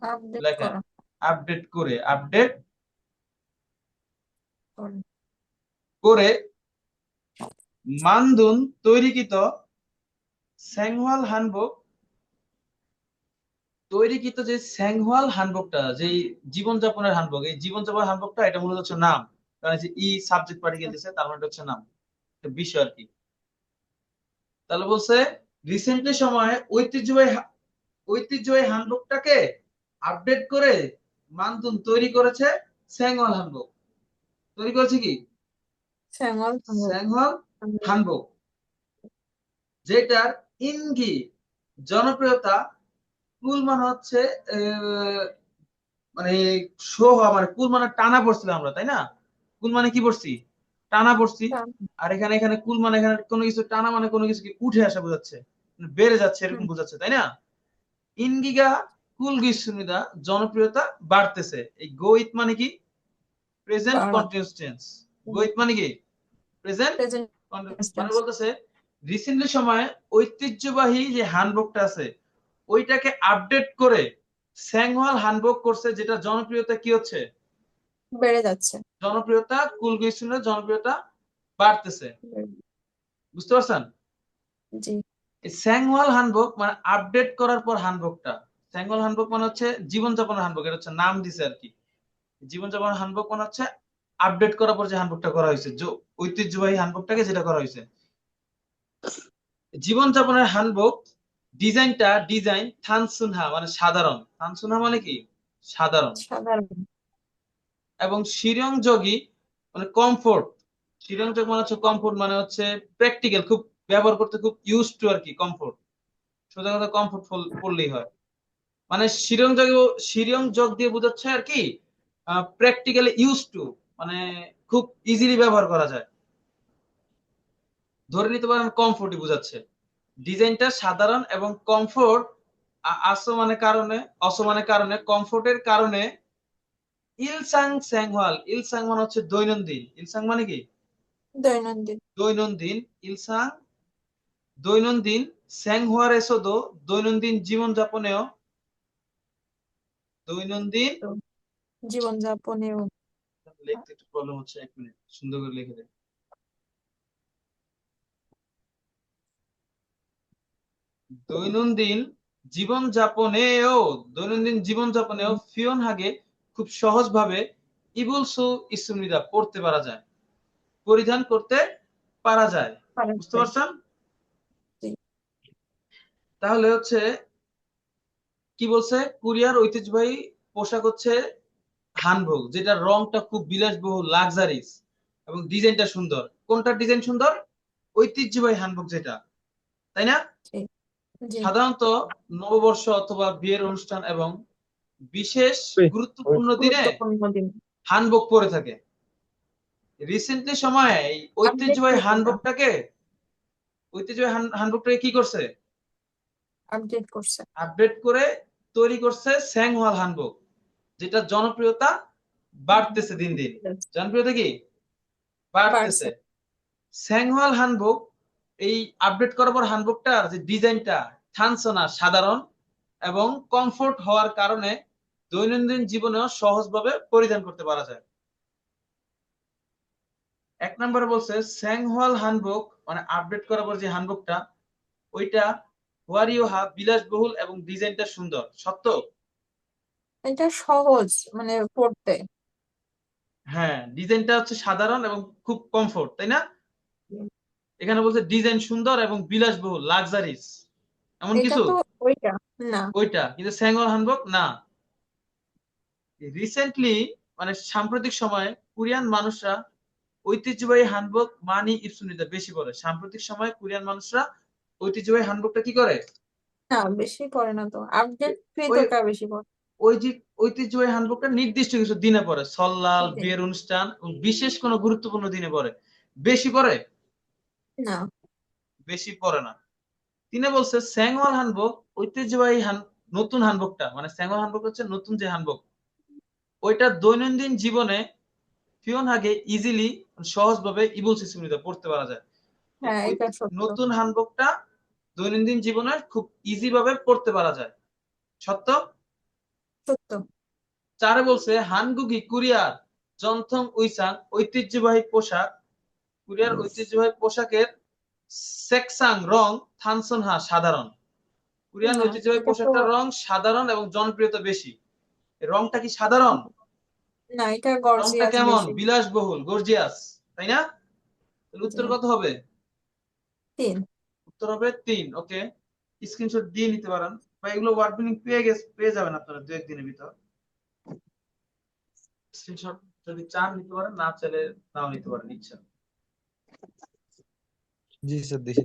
আপডেট লেখা করা। আপডেট করে, আপডেট করে। করে মানদুন তৈরিকৃত স্যাংহওয়াল হানবক। তৈরিকৃত যে স্যাংহওয়াল হানবকটা, যে জীবনযাপনের হানবক, এই জীবনযাপনের হানবকটা এটা মূলত হচ্ছে নাম। কারণ যে ই সাবজেক্ট পার্টিকেল দিছে, তার মানে এটা হচ্ছে নাম, একটা বিষয় আর কি। তাহলে বলছে রিসেন্টলি সময়ে ঐতিহ্যবাহী হ্যান্ডবুকটাকে আপডেট করে মানতুন তৈরি করেছে স্যাংহল হ্যান্ডবুক। তৈরি করেছে কি? স্যাংহল স্যাংহল হ্যান্ডবুক, যেটার ইনগি জনপ্রিয়তা কুল মানে হচ্ছে মানে শো হওয়া, মানে কুল মানে টানা পড়ছিলাম আমরা, তাই না? কুল মানে কি পড়ছি? টানা পড়ছি। আর এখানে এখানে কুল মানে এখানে কোনো কিছু টানা মানে কোনো কিছু কি উঠে আসা বোঝাচ্ছে, মানে বেড়ে যাচ্ছে এরকম বোঝাচ্ছে, তাই না? ইনগিগা কুল গিসুমিদা জনপ্রিয়তা বাড়তেছে। এই গোইত মানে কি? Present continuous tense. গোইত মানে কি? প্রেজেন্ট মানে বলতেছে রিসেন্টলি সময়ে ঐতিহ্যবাহী যে হ্যান্ডবুকটা আছে ওইটাকে আপডেট করে স্যাংহওয়াল হ্যান্ডবুক করছে, যেটা জনপ্রিয়তা কি হচ্ছে? বেড়ে যাচ্ছে। জনপ্রিয়তা কুল গিসুমিদার জনপ্রিয়তা বাড়তেছে। বুঝতে পারছেন? জি। স্যাংহওয়াল হ্যান্ডবুক মানে আপডেট করার পর হ্যান্ডবুকটা। স্যাংহওয়াল হ্যান্ডবুক মানে হচ্ছে জীবনযাপনের হ্যান্ডবুক, এটা হচ্ছে নাম দিছে আর কি। জীবনযাপনের হ্যান্ডবুক মানে হচ্ছে আপডেট করার পর যে হ্যান্ডবুকটা করা হয়েছে, যে ঐতিহ্যবাহী হ্যান্ডবুকটাকে যেটা করা হয়েছে। জীবনযাপনের হ্যান্ডবুক ডিজাইন থানসুনহা মানে সাধারণ। থানসুনহা মানে কি? সাধারণ। সাধারণ। এবং শিরংযোগী মানে কমফোর্ট। শিরংযোগ মানে হচ্ছে কমফোর্ট, মানে হচ্ছে প্র্যাকটিক্যাল, খুব ব্যবহার করতে খুব ইউজ টু আর কি। কমফোর্ট সোজা কথা কমফোর্ট পড়লেই হয়। মানে শিরংযোগ দিয়ে বোঝাচ্ছে আর কি প্র্যাকটিক্যালি ইউজ টু, মানে খুব ইজিলি ব্যবহার করা যায়। ধরে নিতে পারেন কমফোর্টই বোঝাচ্ছে। ডিজাইনটা সাধারণ এবং কমফোর্ট অসমানের কারণে কমফোর্টের কারণে ইলসাং স্যাংহওয়াল, ইলসাং মানে হচ্ছে দৈনন্দিন, ইলসাং মানে কি দৈনন্দিন দৈনন্দিন, ইলসাং দৈনন্দিন স্যাংহওয়ারেসোদো দৈনন্দিন জীবনযাপনেও দৈনন্দিন জীবনযাপনেও লিখতে একটু প্রবলেম হচ্ছে, 1 মিনিট সুন্দর করে লিখে দেয়। দৈনন্দিন জীবনযাপনেও ফিওনহাগে খুব সহজভাবে ইবুলসু ইসুমিদা পড়তে পারা যায়, পরিধান করতে পারা যায়। বুঝতে পারছেন? জি। তাহলে হচ্ছে কি বলছে, কোরিয়ার ঐতিহ্যবাহী পোশাক হচ্ছে হানবক, যেটা রংটা খুব বিলাসবহুল লাক্সারিস এবং ডিজাইনটা সুন্দর। কোনটা ডিজাইন সুন্দর? ঐতিহ্যবাহী হানবক যেটা, তাই না? জি সাধারণত নববর্ষ অথবা বিয়ের অনুষ্ঠান এবং বিশেষ গুরুত্বপূর্ণ দিনে গুরুত্বপূর্ণ দিন হানবক পরে থাকে। রিসেন্টলি সময়ে এই ঐতিহ্যবাহী আপডেট হানবকটাকে কি করছে? করছে আপডেট করে তৈরি করছে স্যাংহওয়াল হানবক, যেটা জনপ্রিয়তা বাড়তেছে দিন দিন। জনপ্রিয়তা কি বাড়তেছে। স্যাংহওয়াল হানবক এই আপডেট করার পর হানবকটার যে ডিজাইনটা থানসোনা সাধারণ এবং কমফোর্ট হওয়ার কারণে দৈনন্দিন জীবনেও সহজভাবে পরিধান করতে পারা যায়। 1 নম্বরে বলছে স্যাংহওয়াল হানবক মানে আপডেট করার পর যে হানবকটা ওইটা ওয়ারিওহা বিলাসবহুল এবং ডিজাইনটা সুন্দর। সত্য? এটা সহজ মানে পড়তে। হ্যাঁ, ডিজাইনটা হচ্ছে সাধারণ এবং খুব কমফোর্ট, তাই না? এখানে বলছে ডিজাইন সুন্দর এবং বিলাসবহুল লাক্সারিস, এমন এটা কিছু? তো ওইটা না, ওইটা কিন্তু স্যাংহওয়াল হানবক না। রিসেন্টলি মানে সাম্প্রতিক সময়ে কোরিয়ান মানুষরা ঐতিহ্যবাহী হানবক মানি ইপসুনিদা বেশি পরে। সাম্প্রতিক সময়ে কোরিয়ান মানুষরা ঐতিহ্যবাহী হানবকটা কি করে? না বেশি পড়ে না তো, আপডেট ওই কৃতটা বেশি পড়ে। ওই যে ঐতিহ্যবাহী হানবকটা নির্দিষ্ট কিছু দিনে পড়ে, সল্লাল, জি। বিয়ের অনুষ্ঠান এবং বিশেষ কোনো গুরুত্বপূর্ণ দিনে পড়ে। বেশি পড়ে? না বেশি পড়ে না। তিনি বলছে স্যাংওয়াল হানবক ঐতিহ্যবাহী নতুন হানবকটা মানে স্যাংওয়াল হানবক হচ্ছে নতুন যে হানবক, ওইটা দৈনন্দিন জীবনে ফিওনহাগে ইজিলি সহজভাবে ইবুল সিস্টেমে পড়তে পারা যায়। হ্যাঁ ওই এটা সত্য। নতুন হানবকটা দৈনন্দিন জীবনে খুব ইজি ভাবে পড়তে পারা যায়। সত্য? সত্য 4 বলছে হানগুগি কোরিয়ার জনথং উইসাং ঐতিহ্যবাহী পোশাক, কোরিয়ার ঐতিহ্যবাহী পোশাকের সেকসাং রং থানসনহা সাধারণ। কোরিয়ান না ঐতিহ্যবাহী এটা তো পোশাকটার রং সাধারণ এবং জনপ্রিয়তা বেশি। এই রংটা কি সাধারণ? না, এটা রংটা গর্জিয়াস কেমন? বেশি। বিলাসবহুল, গর্জিয়াস, তাই না? তাহলে উত্তর জি। কত হবে? 3 উত্তর হবে 3। ওকে, স্ক্রিনশট দিয়ে নিতে পারেন বা এগুলো ওয়ার্ড মিনিং পেয়ে যাবেন আপনারা 2-1 দিনের ভিতর। স্ক্রিনশট যদি চান নিতে পারেন, না চাইলে নাও নিতে পারেন, ইচ্ছা। জি স্যার দেখি